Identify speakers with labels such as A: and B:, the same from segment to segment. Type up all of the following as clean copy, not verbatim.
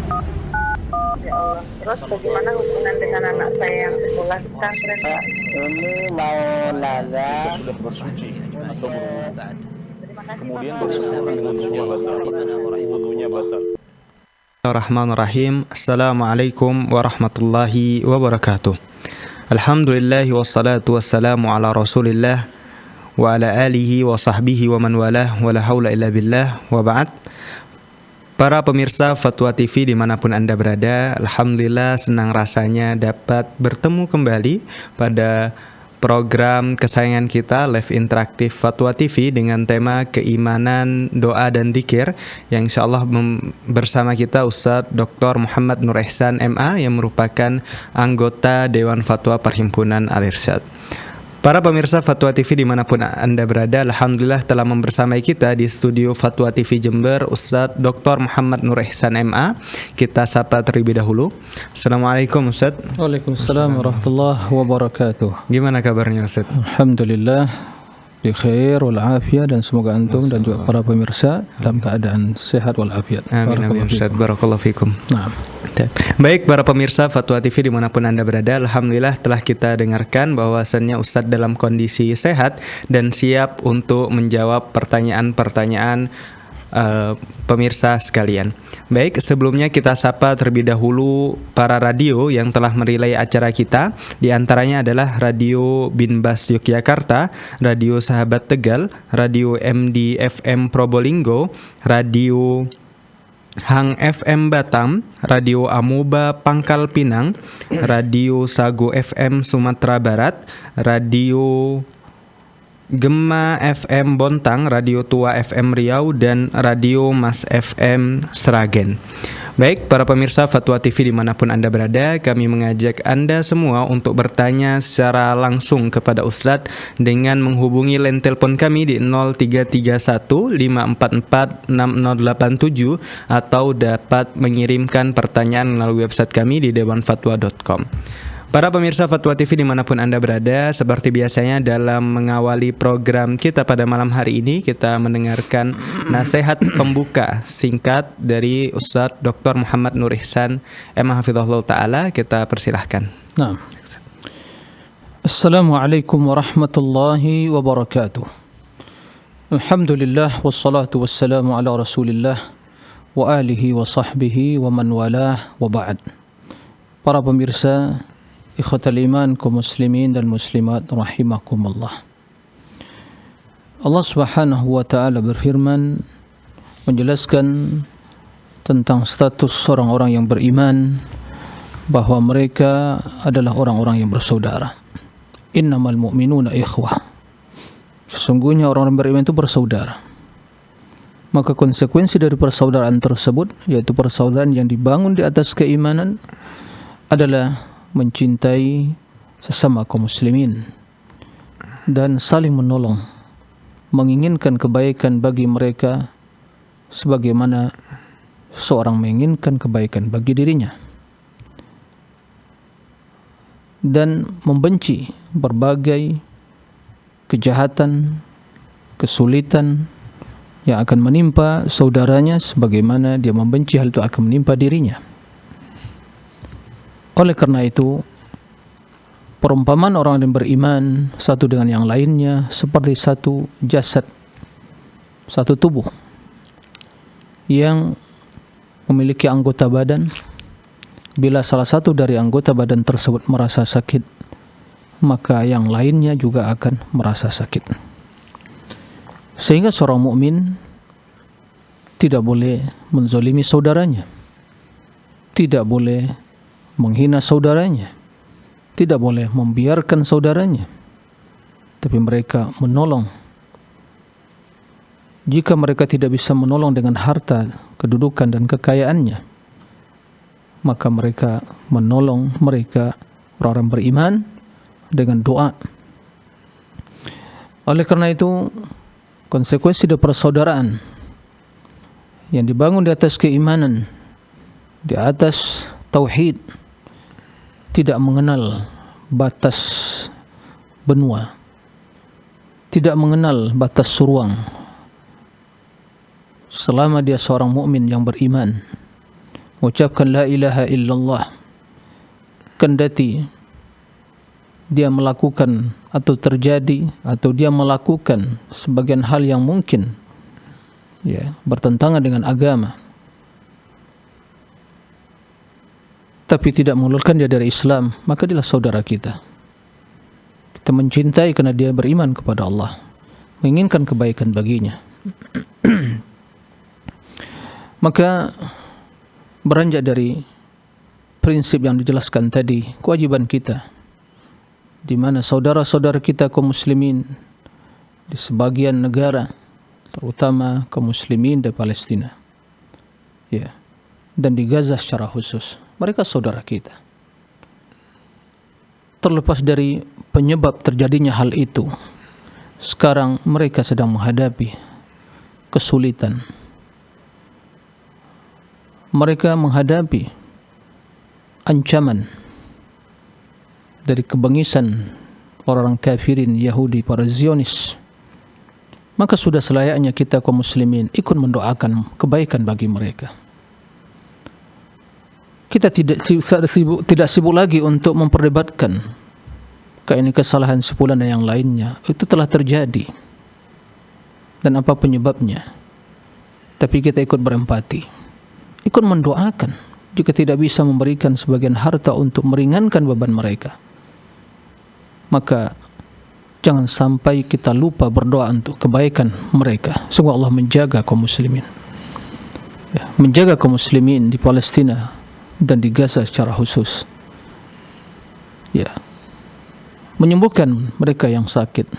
A: Ya Allah. Terus bagaimana hubungan dengan anak saya yang sekolah di pesantren?
B: Ini mau nanya.
C: Kita sudah bersuci atau berwudu.
A: Terima kasih
C: Kemudian
A: Bapak.
C: bersihkan wudhunya batal. Wudhunya batal.
D: Bismillahirrahmanirrahim. Assalamualaikum warahmatullahi wabarakatuh. Alhamdulillah wassalatu wassalamu ala rasulillah wa ala alihi wa sahbihi wa man walah wa la hawla illa billah wa ba'd. Para pemirsa Fatwa TV dimanapun Anda berada, alhamdulillah senang rasanya dapat bertemu kembali pada program kesayangan kita Live Interaktif Fatwa TV dengan tema keimanan, doa dan dzikir yang insyaallah bersama kita Ustadz Dr. Muhammad Nur Ihsan MA yang merupakan anggota Dewan Fatwa Perhimpunan Al-Irsyad. Para pemirsa Fatwa TV dimanapun Anda berada, alhamdulillah telah membersamai kita di studio Fatwa TV Jember Ustadz Dr. Muhammad Nur Ihsan MA. Kita sapa terlebih dahulu. Assalamualaikum Ustadz.
E: Waalaikumsalam warahmatullahi wabarakatuh.
D: Gimana kabarnya Ustadz?
E: Alhamdulillah bi khair wal afiyah, dan semoga antum dan juga para pemirsa dalam keadaan sehat wal afiyat.
D: Amin amin Ustadz. Barakallahu fikum.
E: Nah,
D: baik para pemirsa Fatwa TV dimanapun Anda berada, alhamdulillah telah kita dengarkan bahwasannya Ustadz dalam kondisi sehat dan siap untuk menjawab pertanyaan-pertanyaan pemirsa sekalian. Baik, sebelumnya kita sapa terlebih dahulu para radio yang telah merelay acara kita. Di antaranya adalah Radio Binbas Yogyakarta, Radio Sahabat Tegal, Radio MD FM Probolinggo, Radio Hang FM Batam, Radio Amoba Pangkal Pinang, Radio Sago FM Sumatera Barat, Radio Gema FM Bontang, Radio Tua FM Riau, dan Radio Mas FM Seragen. Baik, para pemirsa Fatwa TV dimanapun Anda berada, kami mengajak Anda semua untuk bertanya secara langsung kepada Ustadz dengan menghubungi line telepon kami di 0331 544 6087 atau dapat mengirimkan pertanyaan melalui website kami di dewanfatwa.com. Para pemirsa Fatwa TV dimanapun Anda berada, seperti biasanya dalam mengawali program kita pada malam hari ini, kita mendengarkan nasihat pembuka singkat dari Ustadz Dr. Muhammad Nur Ihsan MA Hafizahullah Ta'ala. Kita persilahkan.
E: nah. Assalamualaikum warahmatullahi wabarakatuh. Alhamdulillah wassalatu wassalamu ala Rasulillah wa alihi wa sahbihi wa man walah wa ba'd. Para pemirsa ikhwatal iman kaum muslimin dan muslimat rahimakumullah. Allah Subhanahu wa taala berfirman menjelaskan tentang status orang-orang yang beriman, bahwa mereka adalah orang-orang yang bersaudara. Innamal mu'minuna ikhwah. Sesungguhnya orang-orang beriman itu bersaudara. Maka konsekuensi dari persaudaraan tersebut, yaitu persaudaraan yang dibangun di atas keimanan, adalah mencintai sesama kaum muslimin dan saling menolong, menginginkan kebaikan bagi mereka sebagaimana seorang menginginkan kebaikan bagi dirinya, dan membenci berbagai kejahatan, kesulitan yang akan menimpa saudaranya sebagaimana dia membenci hal itu akan menimpa dirinya. Oleh karena itu, perumpamaan orang yang beriman satu dengan yang lainnya seperti satu jasad, satu tubuh yang memiliki anggota badan. Bila salah satu dari anggota badan tersebut merasa sakit, maka yang lainnya juga akan merasa sakit. Sehingga seorang mukmin tidak boleh menzalimi saudaranya, tidak boleh menghina saudaranya, tidak boleh membiarkan saudaranya, tapi mereka menolong. Jika mereka tidak bisa menolong dengan harta, kedudukan dan kekayaannya, maka mereka menolong mereka orang beriman dengan doa. Oleh karena itu, konsekuensi dari persaudaraan yang dibangun di atas keimanan, di atas tauhid, tidak mengenal batas benua, tidak mengenal batas ruang. Selama dia seorang mukmin yang beriman, mengucapkan la ilaha illallah, kendati dia melakukan atau terjadi atau dia melakukan sebagian hal yang mungkin bertentangan dengan agama, tapi tidak mengeluarkan dia dari Islam, maka dialah saudara kita. Kita mencintai karena dia beriman kepada Allah, menginginkan kebaikan baginya. Maka beranjak dari prinsip yang dijelaskan tadi, kewajiban kita, di mana saudara-saudara kita kaum muslimin di sebagian negara, terutama kaum muslimin di Palestina, dan di Gaza secara khusus, mereka saudara kita. Terlepas dari penyebab terjadinya hal itu, sekarang mereka sedang menghadapi kesulitan. Mereka menghadapi ancaman dari kebengisan orang kafirin Yahudi, para Zionis. Maka sudah selayaknya kita kaum muslimin ikut mendoakan kebaikan bagi mereka. Kita tidak sibuk lagi untuk memperdebatkan ini kesalahan sepulan dan yang lainnya. Itu telah terjadi dan apa penyebabnya. Tapi kita ikut berempati, ikut mendoakan. Jika tidak bisa memberikan sebagian harta untuk meringankan beban mereka, maka jangan sampai kita lupa berdoa untuk kebaikan mereka. Semoga Allah menjaga kaum muslimin, menjaga kaum muslimin di Palestina dan di Gaza secara khusus, menyembuhkan mereka yang sakit,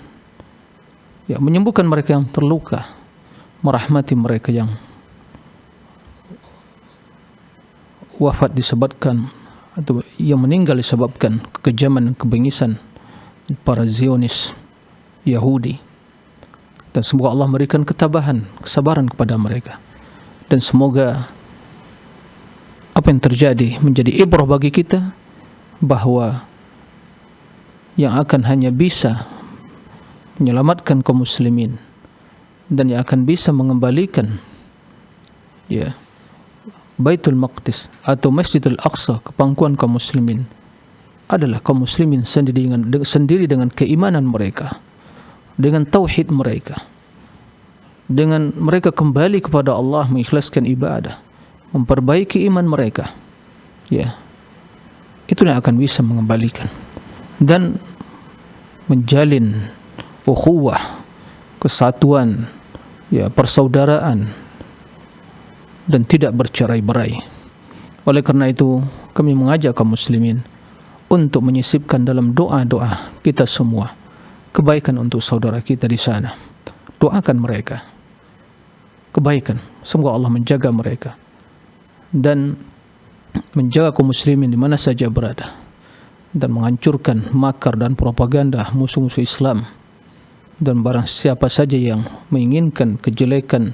E: menyembuhkan mereka yang terluka, merahmati mereka yang wafat disebabkan atau yang meninggal disebabkan kekejaman dan kebengisan para Zionis Yahudi. Dan semoga Allah memberikan ketabahan, kesabaran kepada mereka, dan semoga apa yang terjadi menjadi ibrah bagi kita, bahwa yang akan hanya bisa menyelamatkan kaum muslimin dan yang akan bisa mengembalikan Baitul Maqdis atau Masjidil Aqsa ke pangkuan kaum muslimin adalah kaum muslimin sendiri dengan keimanan mereka, dengan tauhid mereka, dengan mereka kembali kepada Allah, mengikhlaskan ibadah, memperbaiki iman mereka. Itulah yang akan bisa mengembalikan dan menjalin ukhuwah, kesatuan, persaudaraan, dan tidak bercerai-berai. Oleh karena itu, kami mengajak kaum muslimin untuk menyisipkan dalam doa-doa kita semua kebaikan untuk saudara kita di sana. Doakan mereka kebaikan, semoga Allah menjaga mereka dan menjaga kaum muslimin di mana saja berada, dan menghancurkan makar dan propaganda musuh-musuh Islam dan barang siapa saja yang menginginkan kejelekan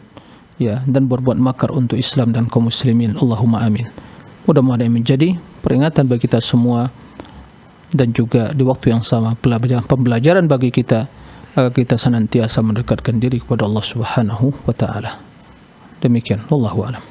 E: dan berbuat makar untuk Islam dan kaum muslimin. Allahumma amin. Mudah-mudahan menjadi peringatan bagi kita semua dan juga di waktu yang sama pembelajaran bagi kita agar kita senantiasa mendekatkan diri kepada Allah Subhanahu wa taala. Demikian, wallahu a'lam.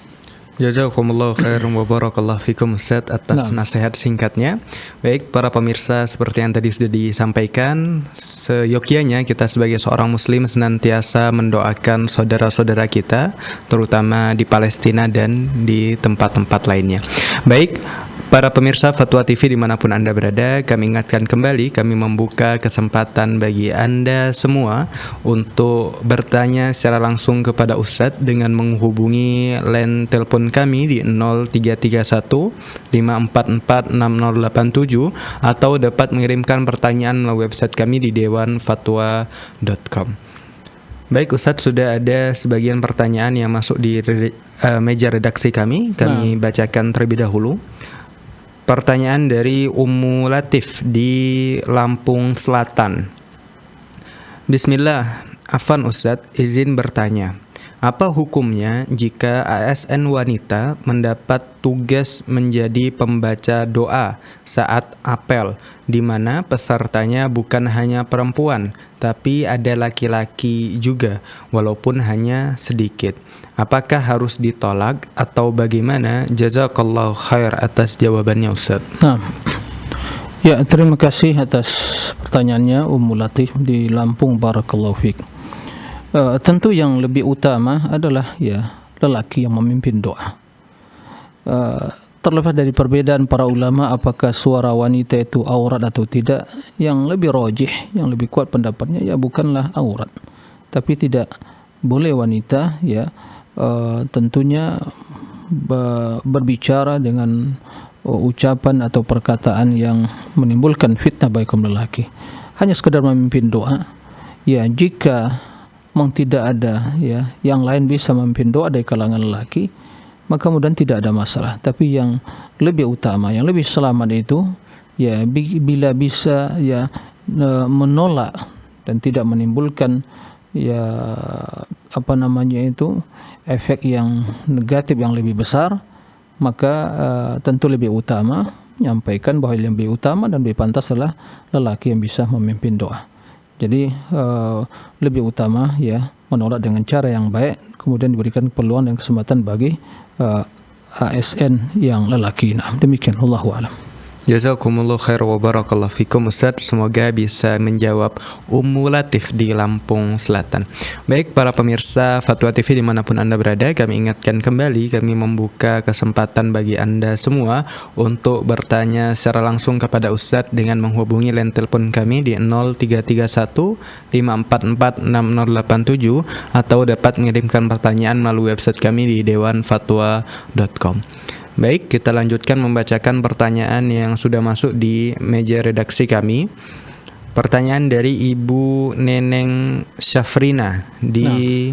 D: Jazakumullahu khairan wa barakallahu fikum Ustaz atas nasihat singkatnya. Baik para pemirsa, seperti yang tadi sudah disampaikan, seyogyanya kita sebagai seorang muslim senantiasa mendoakan saudara-saudara kita, terutama di Palestina dan di tempat-tempat lainnya. Baik para pemirsa Fatwa TV dimanapun Anda berada, kami ingatkan kembali, kami membuka kesempatan bagi Anda semua untuk bertanya secara langsung kepada Ustadz dengan menghubungi line telepon kami di 0331 544 6087 atau dapat mengirimkan pertanyaan melalui website kami di dewanfatwa.com. Baik Ustadz, sudah ada sebagian pertanyaan yang masuk di meja redaksi kami bacakan terlebih dahulu. Pertanyaan dari Ummu Latif di Lampung Selatan. Bismillah, Afwan Ustadz, izin bertanya, apa hukumnya jika ASN wanita mendapat tugas menjadi pembaca doa saat apel, di mana pesertanya bukan hanya perempuan, tapi ada laki-laki juga, walaupun hanya sedikit. Apakah harus ditolak atau bagaimana? Jazakallahu khair atas jawabannya Ustaz.
E: Nah, ya, terima kasih atas pertanyaannya Ummu Latif di Lampung. Barakallahu fiik. Tentu yang lebih utama adalah ya lelaki yang memimpin doa. Terlepas dari perbedaan para ulama apakah suara wanita itu aurat atau tidak, yang lebih rajih, yang lebih kuat pendapatnya ya bukanlah aurat. Tapi tidak boleh wanita ya tentunya berbicara dengan ucapan atau perkataan yang menimbulkan fitnah bagi kaum lelaki. Hanya sekedar memimpin doa. Ya, jika memang tidak ada ya yang lain bisa memimpin doa dari kalangan lelaki, maka kemudian tidak ada masalah. Tapi yang lebih utama, yang lebih selamat itu ya bila bisa ya menolak dan tidak menimbulkan ya efek yang negatif yang lebih besar, maka tentu lebih utama menyampaikan bahwa yang lebih utama dan lebih pantas adalah lelaki yang bisa memimpin doa. Jadi lebih utama ya menolak dengan cara yang baik, kemudian diberikan peluang dan kesempatan bagi ASN yang lelaki. Nah, demikian, wallahu a'lam.
D: Jazakumullah khair wa barakallahu fikum Ustaz. Semoga bisa menjawab Ummu Latif di Lampung Selatan. Baik para pemirsa Fatwa TV dimanapun Anda berada, kami ingatkan kembali, kami membuka kesempatan bagi Anda semua untuk bertanya secara langsung kepada Ustaz dengan menghubungi line telepon kami di 0331 544 6087 atau dapat mengirimkan pertanyaan melalui website kami di dewanfatwa.com. Baik, kita lanjutkan membacakan pertanyaan yang sudah masuk di meja redaksi kami. Pertanyaan dari Ibu Neneng Syafrina di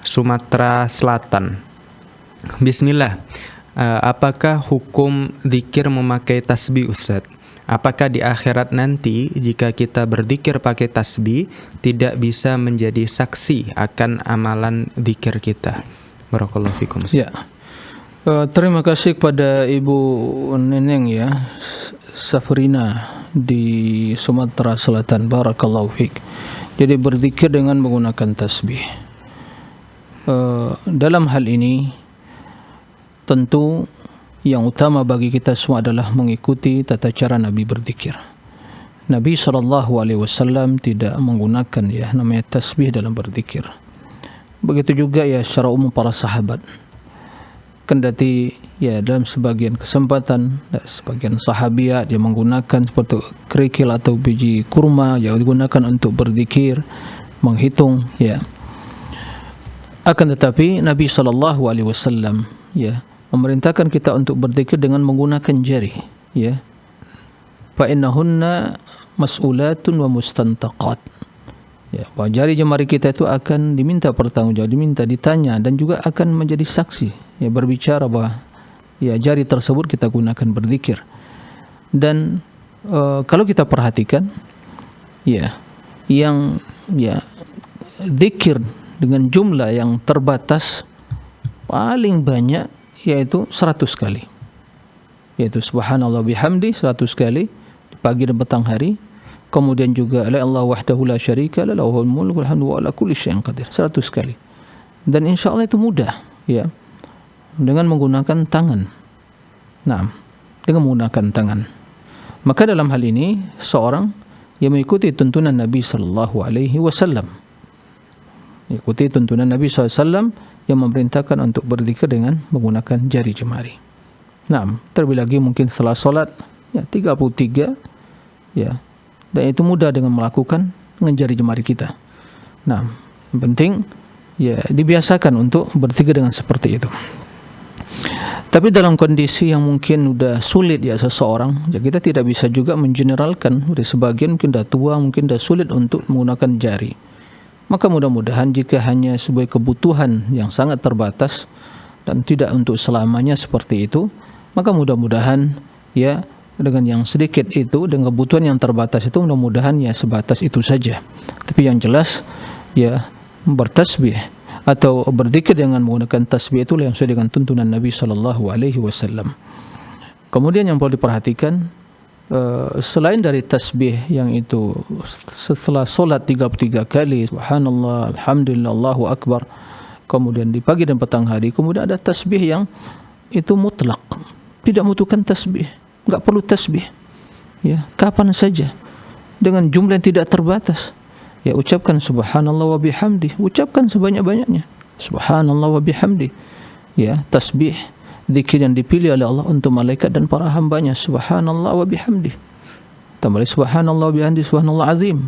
D: Sumatera Selatan. Bismillah. Apakah hukum zikir memakai tasbih Ustaz? Apakah di akhirat nanti jika kita berzikir pakai tasbih tidak bisa menjadi saksi akan amalan zikir kita? Barakallahu fikum Ustaz.
E: Ya. Terima kasih kepada Ibu Neneng ya Safrina di Sumatera Selatan. Barakallahu fiik. Jadi berzikir dengan menggunakan tasbih. Dalam hal ini tentu yang utama bagi kita semua adalah mengikuti tata cara Nabi berzikir. Nabi SAW tidak menggunakan ya namanya tasbih dalam berzikir. Begitu juga ya secara umum para sahabat. Kendati ya dalam sebagian kesempatan sebagian sahabiat yang menggunakan seperti kerikil atau biji kurma yang digunakan untuk berzikir, menghitung ya. Akan tetapi Nabi SAW ya memerintahkan kita untuk berzikir dengan menggunakan jari ya. Fa innahunna mas'ulatun wa mustantaqat. Ya, bahwa jari jemari kita itu akan diminta pertanggungjawab, diminta ditanya dan juga akan menjadi saksi ya berbicara bahwa ya jari tersebut kita gunakan berzikir. Dan kalau kita perhatikan ya yang ya zikir dengan jumlah yang terbatas paling banyak yaitu 100 kali. Yaitu subhanallah bihamdi 100 kali di pagi dan petang hari. Kemudian juga la Allah wahdahu la syarika la lahul mulku wal hamdu wa ala kulli syai'in qadir 100 kali. Dan insyaallah itu mudah ya. Dengan menggunakan tangan. Nah, dengan menggunakan tangan. Maka dalam hal ini seorang yang mengikuti tuntunan Nabi sallallahu alaihi wasallam. Ikuti tuntunan Nabi sallallahu alaihi wasallam yang memerintahkan untuk berzikir dengan menggunakan jari jemari. Nah, terlebih lagi mungkin setelah salat ya 33 ya. Dan itu mudah dengan melakukan dengan jari jemari kita. Nah, yang penting ya dibiasakan untuk berzikir dengan seperti itu. Tapi dalam kondisi yang mungkin sudah sulit ya seseorang, ya kita tidak bisa juga mengeneralkan. Dari sebagian mungkin dah tua, mungkin dah sulit untuk menggunakan jari. Maka mudah-mudahan jika hanya sebagai kebutuhan yang sangat terbatas dan tidak untuk selamanya seperti itu, maka mudah-mudahan ya dengan yang sedikit itu, dengan kebutuhan yang terbatas itu, mudah-mudahan ya sebatas itu saja. Tapi yang jelas ya bertasbih atau berzikir dengan menggunakan tasbih itu yang sesuai dengan tuntunan Nabi sallallahu alaihi wasallam. Kemudian yang perlu diperhatikan selain dari tasbih yang itu setelah solat 33 kali subhanallah alhamdulillah Allahu akbar, kemudian di pagi dan petang hari, kemudian ada tasbih yang itu mutlak, tidak membutuhkan tasbih, enggak perlu tasbih. Ya, kapan saja dengan jumlah yang tidak terbatas. Ya, ucapkan subhanallah wa bihamdi, ucapkan sebanyak-banyaknya. Subhanallah wa bihamdi. Ya, tasbih, zikir yang dipilih oleh Allah untuk malaikat dan para hambanya. Subhanallah wa bihamdi. Tambah subhanallah wa bihamdi, subhanallah azim.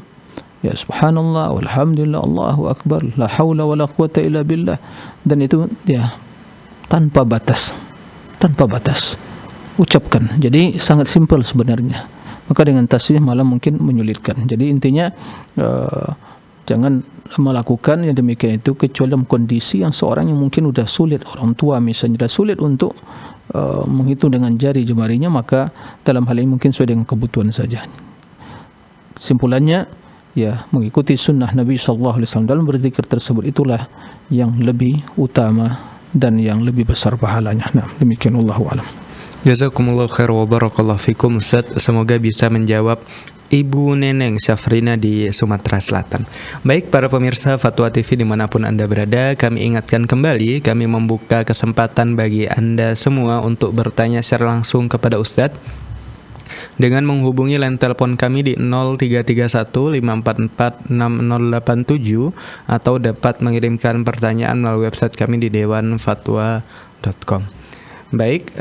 E: Ya, subhanallah walhamdulillah Allahu akbar, la haula wala quwata illa billah. Dan itu ya tanpa batas. Tanpa batas. Ucapkan. Jadi sangat simpel sebenarnya. Maka dengan tasbih malah mungkin menyulitkan. Jadi intinya jangan melakukan yang demikian itu kecuali dalam kondisi yang seorang yang mungkin sudah sulit, orang tua misalnya sudah sulit untuk menghitung dengan jari jemarinya, maka dalam hal ini mungkin sesuai dengan kebutuhan saja. Simpulannya, ya, mengikuti sunnah Nabi SAW dalam berzikir tersebut itulah yang lebih utama dan yang lebih besar pahalanya. Nah, demikian Allahu a'lam.
D: Jazakumullah khair wa barakallahu fikum Ustaz. Semoga bisa menjawab Ibu Neneng Syafrina di Sumatera Selatan. Baik para pemirsa Fatwa TV dimanapun Anda berada, kami ingatkan kembali, kami membuka kesempatan bagi Anda semua untuk bertanya secara langsung kepada Ustadz dengan menghubungi line telepon kami di 0331544687 atau dapat mengirimkan pertanyaan melalui website kami di dewanfatwa.com. Baik,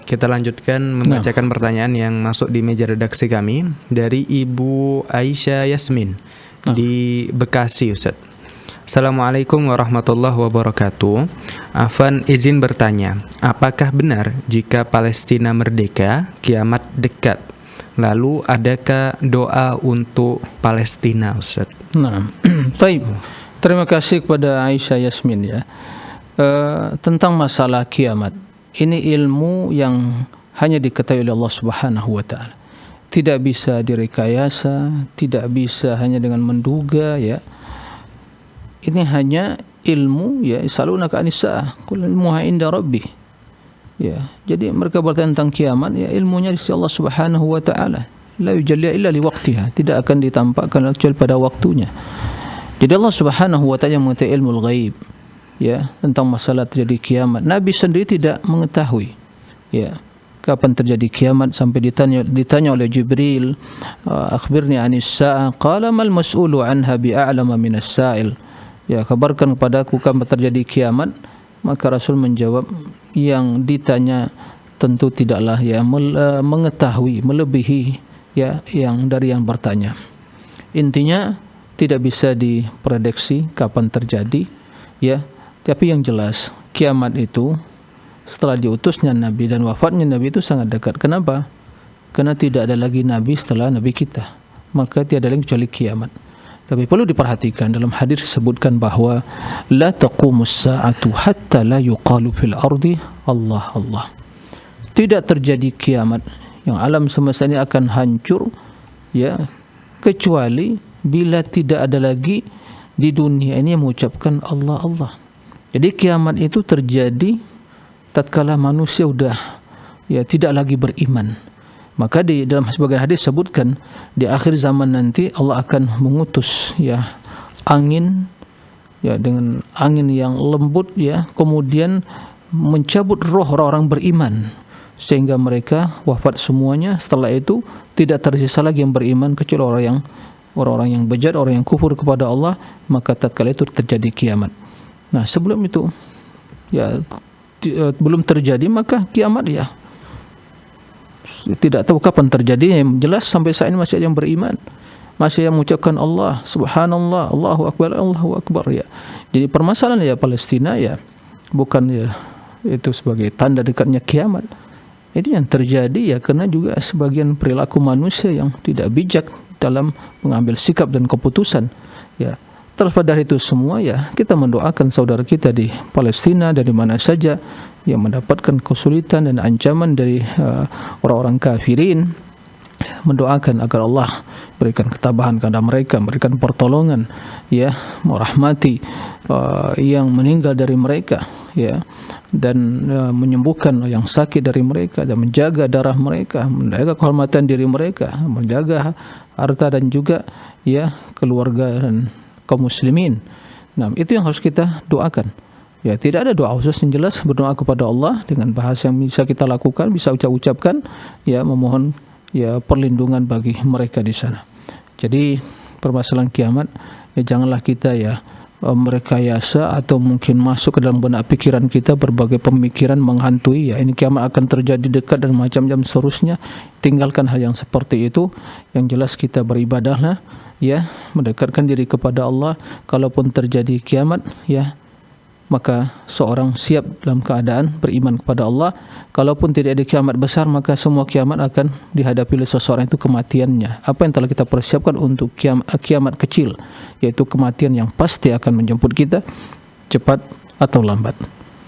D: kita lanjutkan membacakan pertanyaan yang masuk di meja redaksi kami dari Ibu Aisyah Yasmin di Bekasi, Ustaz. Assalamualaikum warahmatullahi wabarakatuh. Afan izin bertanya, apakah benar jika Palestina merdeka, kiamat dekat? Lalu adakah doa untuk Palestina, Ustaz?
E: Nah, baik. Terima kasih kepada Aisyah Yasmin ya. Tentang masalah kiamat. Ini ilmu yang hanya diketahui oleh Allah Subhanahu wa taala. Tidak bisa direkayasa, tidak bisa hanya dengan menduga ya. Ini hanya ilmu ya, yasalunaka anis saah, qul ilmuha inda rabbi. Ya, jadi mereka bertanya tentang kiamat ya, ilmunya di sisi Allah Subhanahu wa taala. La yujalliha illa liwaqtiha, tidak akan ditampakkan kecuali pada waktunya. Jadi Allah Subhanahu wa taala mengetahui ilmu ghaib. Ya, tentang masalah terjadi kiamat. Nabi sendiri tidak mengetahui ya kapan terjadi kiamat sampai ditanya oleh Jibril, akhbirni anis sa'a, qala mal mas'ulu anha bi'a'lama minas sa'il. Ya, kabarkan kepadaku kapan terjadi kiamat. Maka Rasul menjawab, yang ditanya tentu tidaklah ya mengetahui melebihi ya yang dari yang bertanya. Intinya tidak bisa diprediksi kapan terjadi ya. Tapi yang jelas, kiamat itu setelah diutusnya Nabi dan wafatnya Nabi itu sangat dekat. Kenapa? Karena tidak ada lagi Nabi setelah Nabi kita. Maka tiada lagi kecuali kiamat. Tapi perlu diperhatikan, dalam hadis disebutkan bahwa la taqumus sa'atu hatta la yuqalu fil ardi Allah Allah. Tidak terjadi kiamat yang alam semesta ini akan hancur ya, kecuali bila tidak ada lagi di dunia ini yang mengucapkan Allah Allah. Jadi kiamat itu terjadi tatkala manusia sudah ya tidak lagi beriman. Maka di dalam sebagian hadis sebutkan di akhir zaman nanti Allah akan mengutus ya angin ya dengan angin yang lembut ya, kemudian mencabut roh orang-orang beriman sehingga mereka wafat semuanya. Setelah itu tidak tersisa lagi yang beriman kecuali orang-orang yang bejat, orang yang kufur kepada Allah. Maka tatkala itu terjadi kiamat. Nah, sebelum itu ya belum terjadi, maka kiamat ya tidak tahu kapan terjadi. Yang jelas sampai saat ini masih ada yang beriman, masih yang mengucapkan Allah subhanallah, Allahu akbar ya. Jadi permasalahan ya Palestina ya bukan ya itu sebagai tanda dekatnya kiamat. Itu yang terjadi ya karena juga sebagian perilaku manusia yang tidak bijak dalam mengambil sikap dan keputusan ya. Terus pada itu semua ya kita mendoakan saudara kita di Palestina dari mana saja yang mendapatkan kesulitan dan ancaman dari orang-orang kafirin, mendoakan agar Allah berikan ketabahan kepada mereka, berikan pertolongan ya, merahmati yang meninggal dari mereka ya, dan menyembuhkan yang sakit dari mereka, dan menjaga darah mereka, menjaga kehormatan diri mereka, menjaga harta dan juga ya keluarga dan kaum muslimin. Nah, itu yang harus kita doakan. Ya, tidak ada doa khusus, yang jelas berdoa kepada Allah dengan bahasa yang bisa kita lakukan, bisa ucapkan, ya memohon ya perlindungan bagi mereka di sana. Jadi permasalahan kiamat, ya janganlah kita ya merekayasa atau mungkin masuk ke dalam benak pikiran kita berbagai pemikiran menghantui, ya ini kiamat akan terjadi dekat dan macam-macam seterusnya. Tinggalkan hal yang seperti itu. Yang jelas kita beribadahlah, ya mendekatkan diri kepada Allah. Kalaupun terjadi kiamat, ya maka seorang siap dalam keadaan beriman kepada Allah. Kalaupun tidak ada kiamat besar, maka semua kiamat akan dihadapi oleh seseorang, itu kematiannya. Apa yang telah kita persiapkan untuk kiamat kecil, yaitu kematian yang pasti akan menjemput kita cepat atau lambat.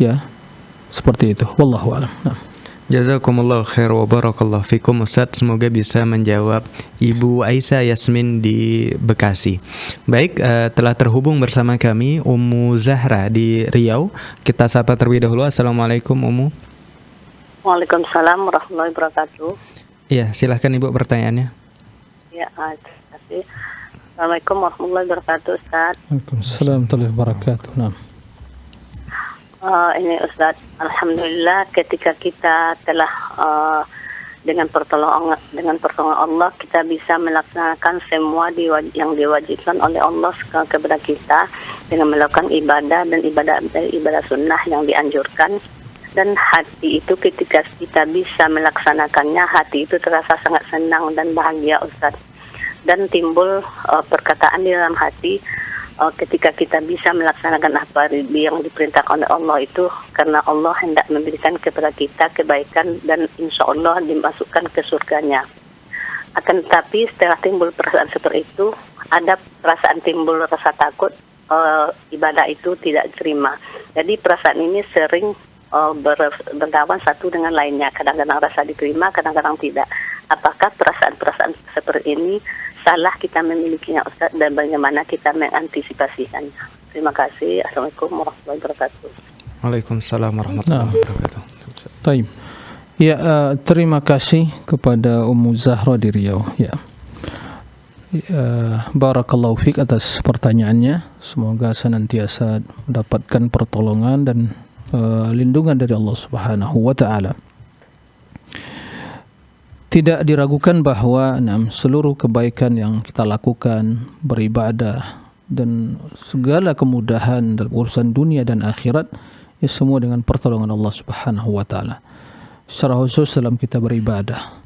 E: Ya, seperti itu. Wallahu a'lam. Nah.
D: Jazakumullah khair wa barakallahu fikum Ustaz, semoga bisa menjawab Ibu Aisyah Yasmin di Bekasi. Baik, telah terhubung bersama kami Ummu Zahra di Riau. Kita sapa terlebih dahulu. Assalamualaikum Ummu.
A: Waalaikumsalam warahmatullahi wabarakatuh.
D: Iya, silahkan Ibu pertanyaannya.
A: Ya, terima kasih. Assalamualaikum warahmatullahi wabarakatuh, Ustaz.
E: Waalaikumsalam warahmatullahi wabarakatuh. Nah.
A: Ini Ustaz, alhamdulillah ketika kita telah dengan pertolongan Allah kita bisa melaksanakan semua yang diwajibkan oleh Allah kepada kita dengan melakukan ibadah dan ibadah sunnah yang dianjurkan. Dan hati itu ketika kita bisa melaksanakannya, hati itu terasa sangat senang dan bahagia, Ustaz. Dan timbul perkataan di dalam hati, ketika kita bisa melaksanakan apa yang diperintahkan oleh Allah itu karena Allah hendak memberikan kepada kita kebaikan dan insya Allah dimasukkan ke surganya. Akan tetapi setelah timbul perasaan seperti itu, ada perasaan timbul rasa takut, ibadah itu tidak diterima. Jadi perasaan ini sering berlawan satu dengan lainnya. Kadang-kadang rasa diterima, kadang-kadang tidak. Apakah perasaan-perasaan seperti ini salah kita memilikinya, Ustaz, dan bagaimana kita mengantisipasikannya? Terima kasih. Assalamualaikum warahmatullahi wabarakatuh.
D: Waalaikumsalam warahmatullahi wabarakatuh.
E: Taib. Ya, terima kasih kepada Ummu Zahra di Riau. Ya. Barakallahu fiik atas pertanyaannya. Semoga senantiasa mendapatkan pertolongan dan lindungan dari Allah Subhanahu wa taala. Tidak diragukan bahwa seluruh kebaikan yang kita lakukan, beribadah dan segala kemudahan dalam urusan dunia dan akhirat, ya semua dengan pertolongan Allah Subhanahu wa taala. Secara khusus dalam kita beribadah.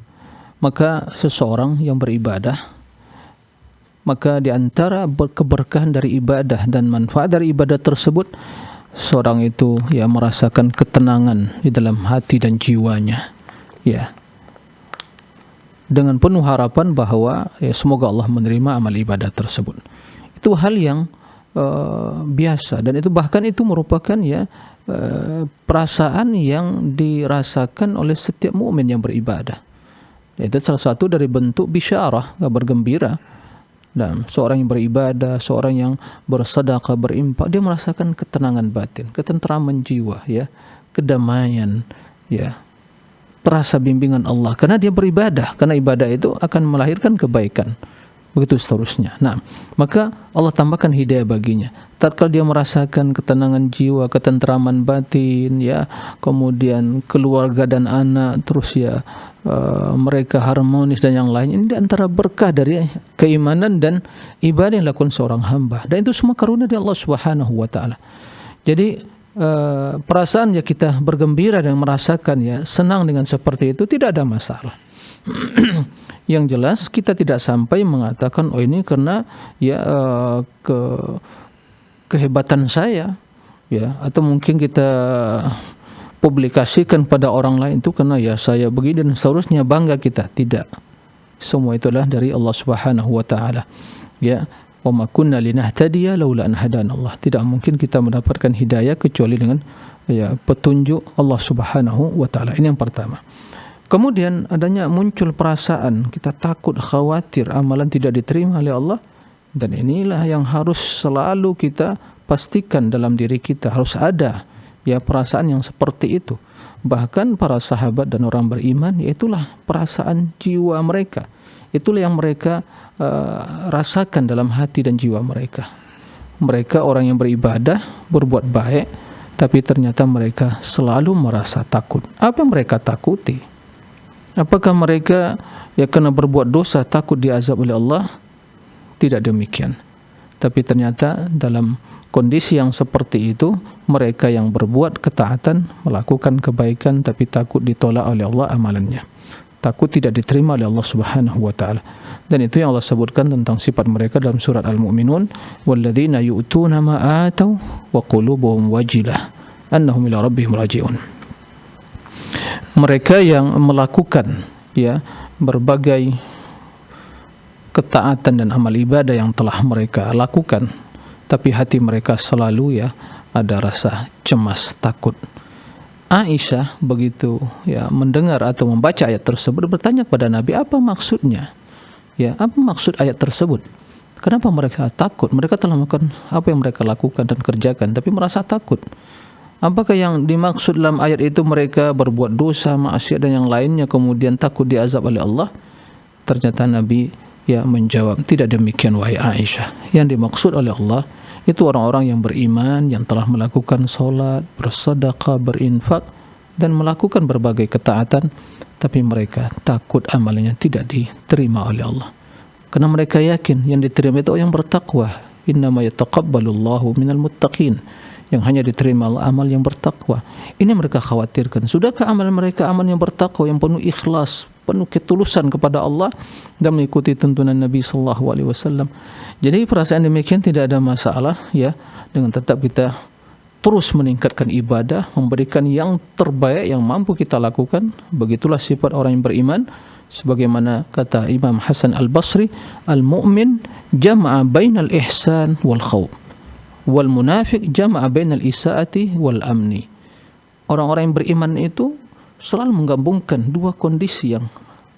E: Maka seseorang yang beribadah, maka di antara keberkahan dari ibadah dan manfaat dari ibadah tersebut, seorang itu ya merasakan ketenangan di dalam hati dan jiwanya. Ya. Dengan penuh harapan bahwa ya semoga Allah menerima amal ibadah tersebut. Itu hal yang biasa, dan itu bahkan itu merupakan ya perasaan yang dirasakan oleh setiap mukmin yang beribadah. Itu salah satu dari bentuk bisyarah, kabar gembira. Dan seorang yang beribadah, seorang yang bersedekah, berinfak, dia merasakan ketenangan batin, ketentraman jiwa, ya, kedamaian, ya. Terasa bimbingan Allah karena dia beribadah, karena ibadah itu akan melahirkan kebaikan, begitu seterusnya. Nah, maka Allah tambahkan hidayah baginya. Tatkala dia merasakan ketenangan jiwa, ketentraman batin, ya, kemudian keluarga dan anak terus ya mereka harmonis dan yang lain, ini di antara berkah dari keimanan dan ibadah yang dilakukan seorang hamba, dan itu semua karunia dari Allah Subhanahu wa taala. Jadi perasaan ya kita bergembira dan merasakan ya senang dengan seperti itu tidak ada masalah. Yang jelas kita tidak sampai mengatakan oh ini karena ya kehebatan saya, ya, atau mungkin kita publikasikan pada orang lain itu karena ya saya begini dan seharusnya bangga kita. Tidak. Semua itulah dari Allah Subhanahu wa taala. Ya. Wa ma kunna linahtadiya laula an hadanallah. Tidak mungkin kita mendapatkan hidayah kecuali dengan ya petunjuk Allah Subhanahu wa taala. Ini yang pertama. Kemudian adanya muncul perasaan kita takut, khawatir amalan tidak diterima oleh Allah, dan inilah yang harus selalu kita pastikan dalam diri kita, harus ada ya perasaan yang seperti itu. Bahkan para sahabat dan orang beriman, yaitulah perasaan jiwa mereka. Itulah yang mereka rasakan dalam hati dan jiwa mereka. mereka orang yang beribadah, berbuat baik, tapi ternyata mereka selalu merasa takut. Apa yang mereka takuti? Apakah mereka karena berbuat dosa takut diazab oleh Allah? Tidak demikian. Tapi ternyata dalam kondisi yang seperti itu, mereka yang berbuat ketaatan, melakukan kebaikan, tapi takut ditolak oleh Allah amalannya. Takut tidak diterima oleh Allah Subhanahu wa taala. Dan itu yang Allah sebutkan tentang sifat mereka dalam surat Al-Mu'minun, walladzina yu'tuna ma atau wa qulubuhum wajilah annahum ila rabbihim raji'un. Mereka yang melakukan berbagai ketaatan dan amal ibadah yang telah mereka lakukan, tapi hati mereka selalu ada rasa cemas, takut. Aisyah begitu mendengar atau membaca ayat tersebut bertanya kepada Nabi, apa maksudnya? Apa maksud ayat tersebut? Kenapa mereka takut? Mereka telah melakukan apa yang mereka lakukan dan kerjakan, tapi merasa takut. Apakah yang dimaksud dalam ayat itu mereka berbuat dosa, maksiat dan yang lainnya kemudian takut diazab oleh Allah? Ternyata Nabi menjawab, tidak demikian wahai Aisyah. Yang dimaksud oleh Allah itu orang-orang yang beriman, yang telah melakukan salat, bersedekah, berinfak dan melakukan berbagai ketaatan, tapi mereka takut amalnya tidak diterima oleh Allah. Karena mereka yakin yang diterima itu yang bertakwa. Innama yataqabbalullahu minal muttaqin. Yang hanya diterima amal yang bertakwa. Ini mereka khawatirkan. Sudahkah amal mereka amal yang bertakwa, yang penuh ikhlas, penuh ketulusan kepada Allah dan mengikuti tuntunan Nabi sallallahu alaihi wasallam? Jadi perasaan demikian tidak ada masalah dengan tetap kita terus meningkatkan ibadah, memberikan yang terbaik yang mampu kita lakukan. Begitulah sifat orang yang beriman. Sebagaimana kata Imam Hasan Al-Basri, al-mu'min jama'a bainal ihsan wal khawf. Wal munafik jama'a bainal isaati wal amni. Orang-orang yang beriman itu selalu menggabungkan dua kondisi yang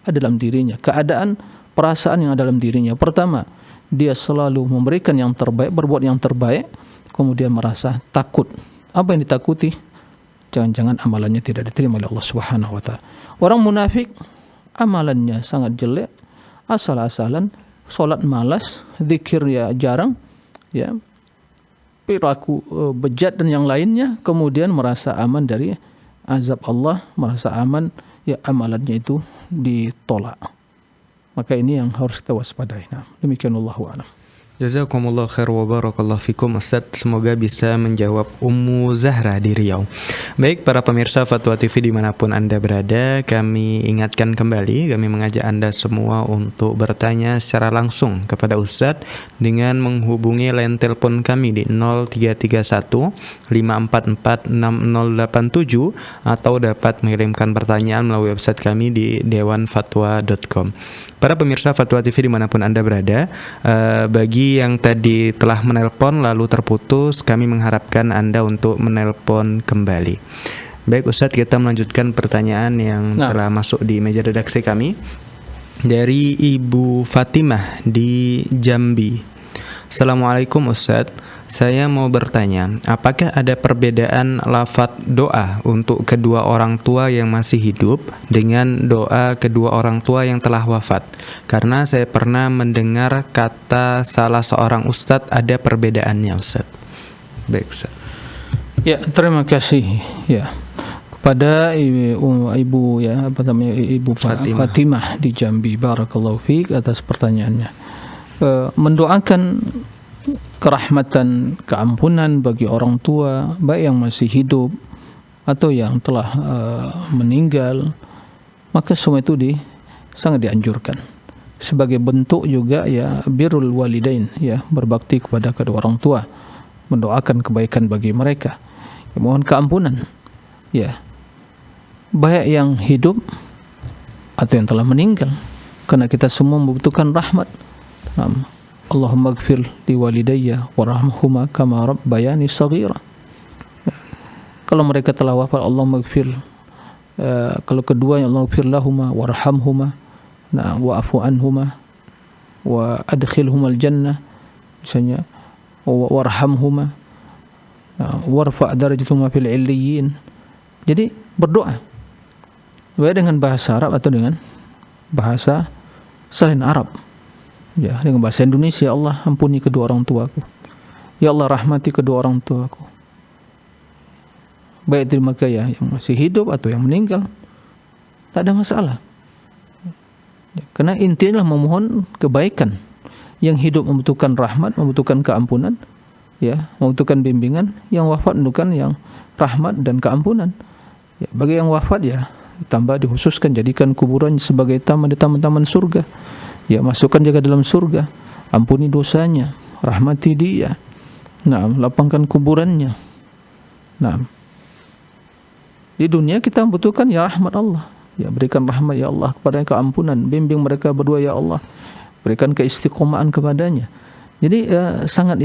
E: ada dalam dirinya, keadaan, perasaan yang ada dalam dirinya. Pertama, dia selalu memberikan yang terbaik, berbuat yang terbaik, kemudian merasa takut. Apa yang ditakuti? Jangan-jangan amalannya tidak diterima oleh Allah Subhanahu wa taala. Orang munafik amalannya sangat jelek, asal-asalan, salat malas, zikir jarang, perilaku bejat dan yang lainnya, kemudian merasa aman dari azab Allah, merasa aman amalannya itu ditolak. Maka ini yang harus kita waspadai. Demikian Allahu a'lam.
D: Jazakumullah khair wa barakallahu fikum Ustaz. Semoga bisa menjawab Ummu Zahra di Riau. Baik para pemirsa Fatwa TV dimanapun Anda berada, kami ingatkan kembali, kami mengajak Anda semua untuk bertanya secara langsung kepada Ustaz dengan menghubungi line telepon kami di 0331 544 6087 atau dapat mengirimkan pertanyaan melalui website kami di dewanfatwa.com. Para pemirsa Fatwa TV dimanapun Anda berada, bagi yang tadi telah menelpon lalu terputus, kami mengharapkan Anda untuk menelpon kembali. Baik Ustadz, kita melanjutkan pertanyaan yang telah masuk di meja redaksi kami dari Ibu Fatimah di Jambi. Assalamualaikum Ustadz, saya mau bertanya, apakah ada perbedaan lafadz doa untuk kedua orang tua yang masih hidup dengan doa kedua orang tua yang telah wafat? Karena saya pernah mendengar kata salah seorang ustadz ada perbedaannya, Ustadz. Baik, Ustadz.
E: Ya, terima kasih kepada ibu Ibu Fatimah di Jambi. Barakallahu fiik atas pertanyaannya. Mendoakan kerahmatan, keampunan bagi orang tua, baik yang masih hidup atau yang telah meninggal, maka semua itu sangat dianjurkan. Sebagai bentuk juga birrul walidain, berbakti kepada kedua orang tua, mendoakan kebaikan bagi mereka, mohon keampunan, baik yang hidup atau yang telah meninggal, karena kita semua membutuhkan rahmat. Allahumma gfir li walidayya warhamhuma kama rabbayani saghira. Kalau mereka telah wafat, Allahumma gfir. Kalau keduanya, Allahumma gfir lahuma warhamhuma wa'fu anhuma wa adkhilhuma al-jannah, misalnya warhamhuma warfa' darajatuhuma fil 'illiyyin. Jadi berdoa baik dengan bahasa Arab atau dengan bahasa selain Arab. Dengan bahasa Indonesia, Allah ampuni kedua orang tuaku. Ya Allah, rahmati kedua orang tuaku, baik itu mereka ya yang masih hidup atau yang meninggal, tak ada masalah. Karena intinya memohon kebaikan. Yang hidup membutuhkan rahmat, membutuhkan keampunan, ya, membutuhkan bimbingan. Yang wafat membutuhkan yang rahmat dan keampunan. Ya, bagi yang wafat ya tambah dikhususkan, jadikan kuburan sebagai taman di taman-taman surga. Ya, masukkan jaga dalam surga, ampuni dosanya, rahmati dia. Nah, lapangkan kuburannya. Nah, di dunia kita membutuhkan ya rahmat Allah. Ya, berikan rahmat ya Allah kepada keampunan, bimbing mereka berdua ya Allah. Berikan keistiqomahan kepadanya. Jadi sangat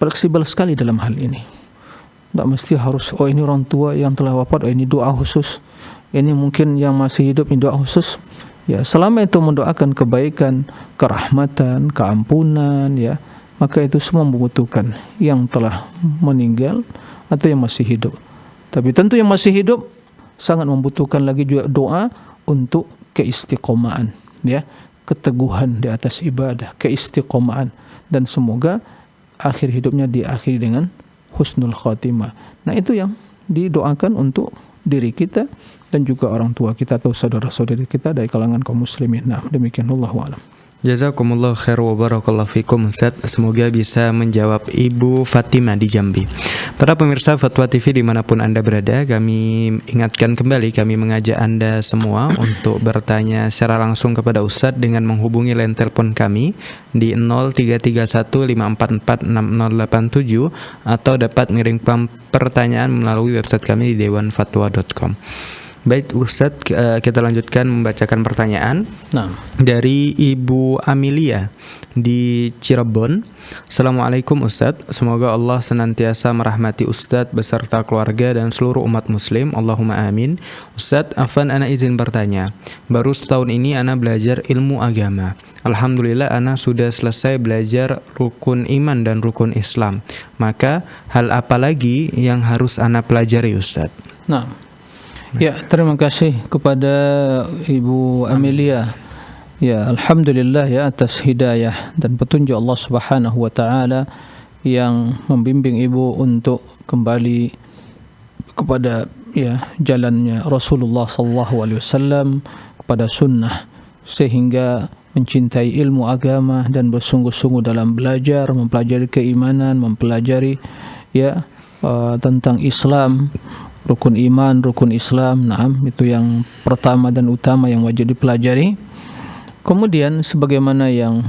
E: fleksibel sekali dalam hal ini. Tak mesti harus ini orang tua yang telah wafat, ini doa khusus. Ini mungkin yang masih hidup, ini doa khusus. Ya, selama itu mendoakan kebaikan, kerahmatan, keampunan, ya, maka itu semua membutuhkan yang telah meninggal atau yang masih hidup. Tapi tentu yang masih hidup sangat membutuhkan lagi juga doa untuk keistiqomahan, ya, keteguhan di atas ibadah, keistiqomahan, dan semoga akhir hidupnya diakhiri dengan husnul khatimah. Nah, itu yang didoakan untuk diri kita dan juga orang tua kita atau saudara-saudari kita dari kalangan kaum muslimin. Nah, demikian, wallahu a'lam.
D: Jazakumullah khair wa barakallahu fikum Ustaz. Semoga bisa menjawab Ibu Fatimah di Jambi. Para pemirsa Fatwa TV dimanapun Anda berada, kami ingatkan kembali, kami mengajak Anda semua untuk bertanya secara langsung kepada Ustaz dengan menghubungi line telepon kami di 0315446087 atau dapat mengirim pertanyaan melalui website kami di dewanfatwa.com. Baik Ustadz, kita lanjutkan membacakan pertanyaan dari Ibu Amelia di Cirebon. Assalamualaikum Ustadz, semoga Allah senantiasa merahmati Ustadz beserta keluarga dan seluruh umat muslim, Allahumma amin. Ustadz, afan ana izin bertanya, baru setahun ini ana belajar ilmu agama. Alhamdulillah ana sudah selesai belajar rukun iman dan rukun Islam. Maka hal apa lagi yang harus ana pelajari Ustadz?
E: Ya, terima kasih kepada Ibu Amelia. Ya, alhamdulillah ya atas hidayah dan petunjuk Allah Subhanahu wa taala yang membimbing Ibu untuk kembali kepada ya jalannya Rasulullah sallallahu alaihi wasallam, kepada sunnah, sehingga mencintai ilmu agama dan bersungguh-sungguh dalam belajar, mempelajari keimanan, mempelajari ya tentang Islam, rukun iman, rukun Islam. Itu yang pertama dan utama yang wajib dipelajari. Kemudian sebagaimana yang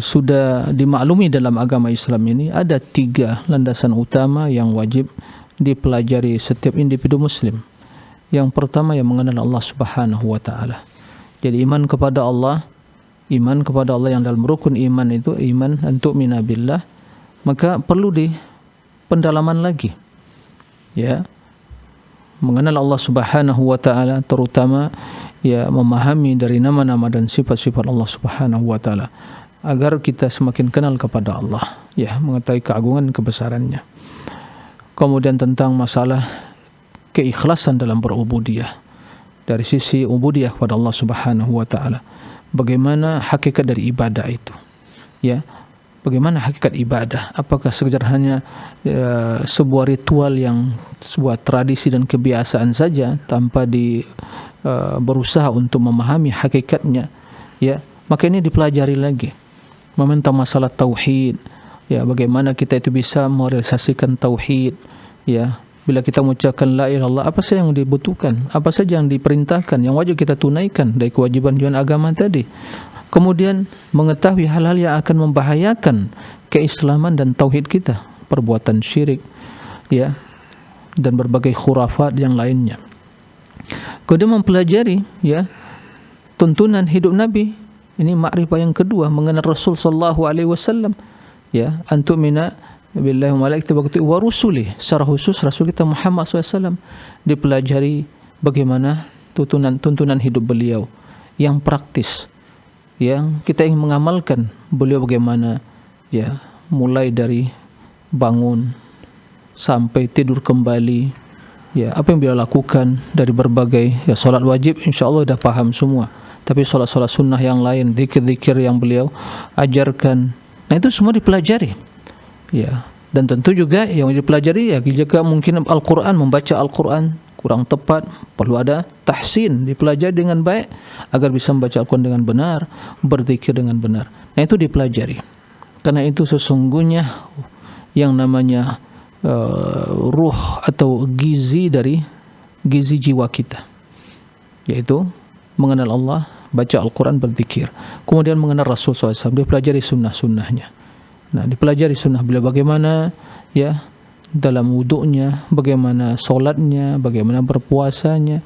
E: sudah dimaklumi dalam agama Islam ini, ada 3 landasan utama yang wajib dipelajari setiap individu muslim. Yang pertama yang mengenal Allah Subhanahu wa taala. Jadi iman kepada Allah yang dalam rukun iman itu iman untuk minabillah, maka perlu di pendalaman lagi. Ya, mengenal Allah Subhanahu wa taala, terutama ya memahami dari nama-nama dan sifat-sifat Allah Subhanahu wa taala agar kita semakin kenal kepada Allah, ya, mengetahui keagungan kebesarannya. Kemudian tentang masalah keikhlasan dalam berubudiyah, dari sisi ubudiyah kepada Allah Subhanahu wa taala, bagaimana hakikat dari ibadah itu, ya. Bagaimana hakikat ibadah? Apakah sekedar hanya sebuah ritual yang sebuah tradisi dan kebiasaan saja tanpa berusaha untuk memahami hakikatnya? Ya, maka ini dipelajari lagi. Meminta masalah tauhid, ya, bagaimana kita itu bisa merealisasikan tauhid, ya. Bila kita mengucapkan la ilaha illallah, apa saja yang dibutuhkan, apa saja yang diperintahkan, yang wajib kita tunaikan dari kewajiban agama tadi. Kemudian mengetahui hal-hal yang akan membahayakan keislaman dan tauhid kita, perbuatan syirik, ya, dan berbagai khurafat yang lainnya. Kemudian mempelajari ya tuntunan hidup Nabi. Ini makrifah yang kedua, mengenal Rasul sallallahu alaihi wasallam, ya, antumina billahi wa malaikatihi wa rusulih. Secara khusus Rasul kita Muhammad SAW dipelajari bagaimana tuntunan hidup beliau yang praktis, yang kita ingin mengamalkan beliau bagaimana, ya, mulai dari bangun sampai tidur kembali, ya, apa yang beliau lakukan dari berbagai ya salat wajib insyaallah sudah paham semua, tapi sholat-sholat sunnah yang lain, zikir-zikir yang beliau ajarkan. Nah, itu semua dipelajari. Ya, dan tentu juga yang dipelajari ya juga mungkin Al-Qur'an, membaca Al-Qur'an kurang tepat, perlu ada tahsin, dipelajari dengan baik agar bisa membaca Al-Qur'an dengan benar, berzikir dengan benar. Nah, itu dipelajari. Karena itu sesungguhnya yang namanya ruh atau gizi dari gizi jiwa kita, yaitu mengenal Allah, baca Al-Quran, berzikir, kemudian mengenal Rasul SAW, dipelajari sunnah-sunnahnya. Nah, dipelajari sunnah beliau bagaimana ya dalam wuduknya, bagaimana solatnya, bagaimana berpuasanya.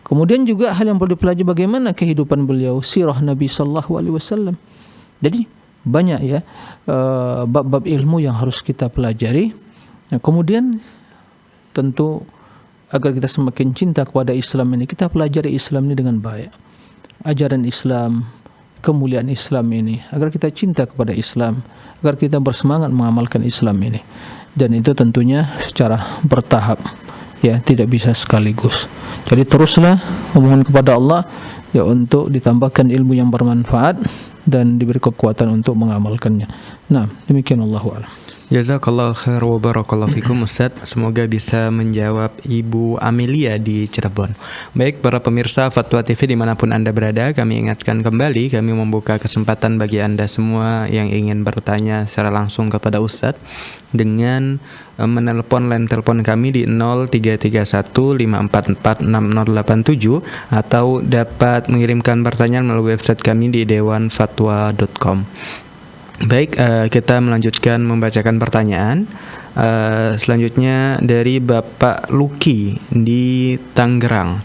E: Kemudian juga hal yang perlu dipelajari bagaimana kehidupan beliau, sirah Nabi Sallallahu Alaihi Wasallam. Jadi banyak ya bab-bab ilmu yang harus kita pelajari. Nah, kemudian tentu agar kita semakin cinta kepada Islam ini, kita pelajari Islam ini dengan baik. Ajaran Islam, kemuliaan Islam ini, agar kita cinta kepada Islam, agar kita bersemangat mengamalkan Islam ini. Dan itu tentunya secara bertahap, ya, tidak bisa sekaligus. Jadi teruslah memohon kepada Allah ya untuk ditambahkan ilmu yang bermanfaat dan diberi kekuatan untuk mengamalkannya. Nah, demikian Allahu a'lam.
D: Jazakallahu khair wa barakallahu fikum Ustaz. Semoga bisa menjawab Ibu Amelia di Cirebon. Baik para pemirsa Fatwa TV dimanapun Anda berada, kami ingatkan kembali, kami membuka kesempatan bagi Anda semua yang ingin bertanya secara langsung kepada Ustaz dengan menelpon line telepon kami di 0331544687 atau dapat mengirimkan pertanyaan melalui website kami di dewanfatwa.com. Baik, kita melanjutkan membacakan pertanyaan. Selanjutnya dari Bapak Luki di Tangerang.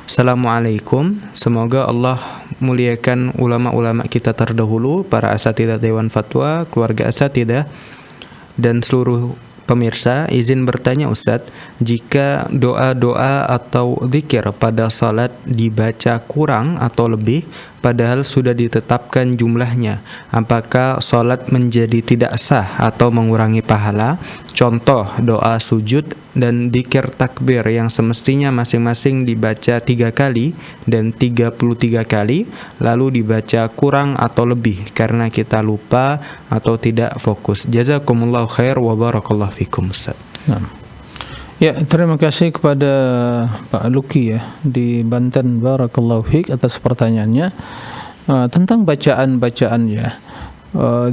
D: Assalamualaikum. Semoga Allah muliakan ulama-ulama kita terdahulu, para asatidzah Dewan Fatwa, keluarga asatidzah, dan seluruh pemirsa. Izin bertanya Ustadz, jika doa-doa atau zikir pada salat dibaca kurang atau lebih padahal sudah ditetapkan jumlahnya, apakah salat menjadi tidak sah atau mengurangi pahala? Contoh doa sujud dan zikir takbir yang semestinya masing-masing dibaca 3 kali dan 33 kali lalu dibaca kurang atau lebih karena kita lupa atau tidak fokus. Jazakumullahu khair wa barakallahu fikum Ustaz.
E: Ya, terima kasih kepada Pak Luki ya di Banten, barakallahu fik, atas pertanyaannya tentang bacaan-bacaan ya.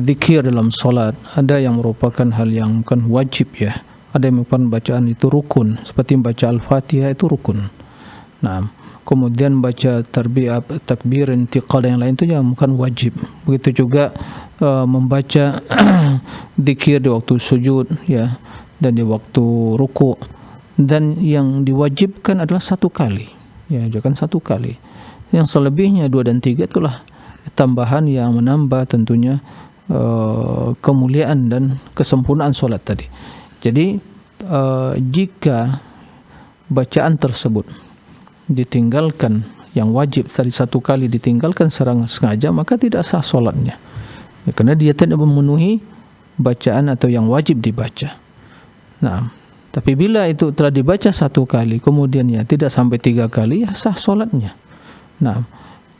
E: Zikir dalam solat ada yang merupakan hal yang bukan wajib ya, ada yang merupakan bacaan itu rukun, seperti membaca Al-Fatihah itu rukun. Nah, kemudian baca takbir, intiqal yang lain itu yang bukan wajib. Begitu juga membaca zikir di waktu sujud ya, dan di waktu ruku, dan yang diwajibkan adalah 1 kali ya, jangan 1 kali. Yang selebihnya 2 dan 3 itulah tambahan yang menambah tentunya kemuliaan dan kesempurnaan solat tadi. Jadi jika bacaan tersebut ditinggalkan, yang wajib tadi 1 kali ditinggalkan secara sengaja, maka tidak sah solatnya ya, karena dia tidak memenuhi bacaan atau yang wajib dibaca. Nah, tapi bila itu telah dibaca 1 kali kemudian ya tidak sampai 3 kali, ya sah solatnya. Nah,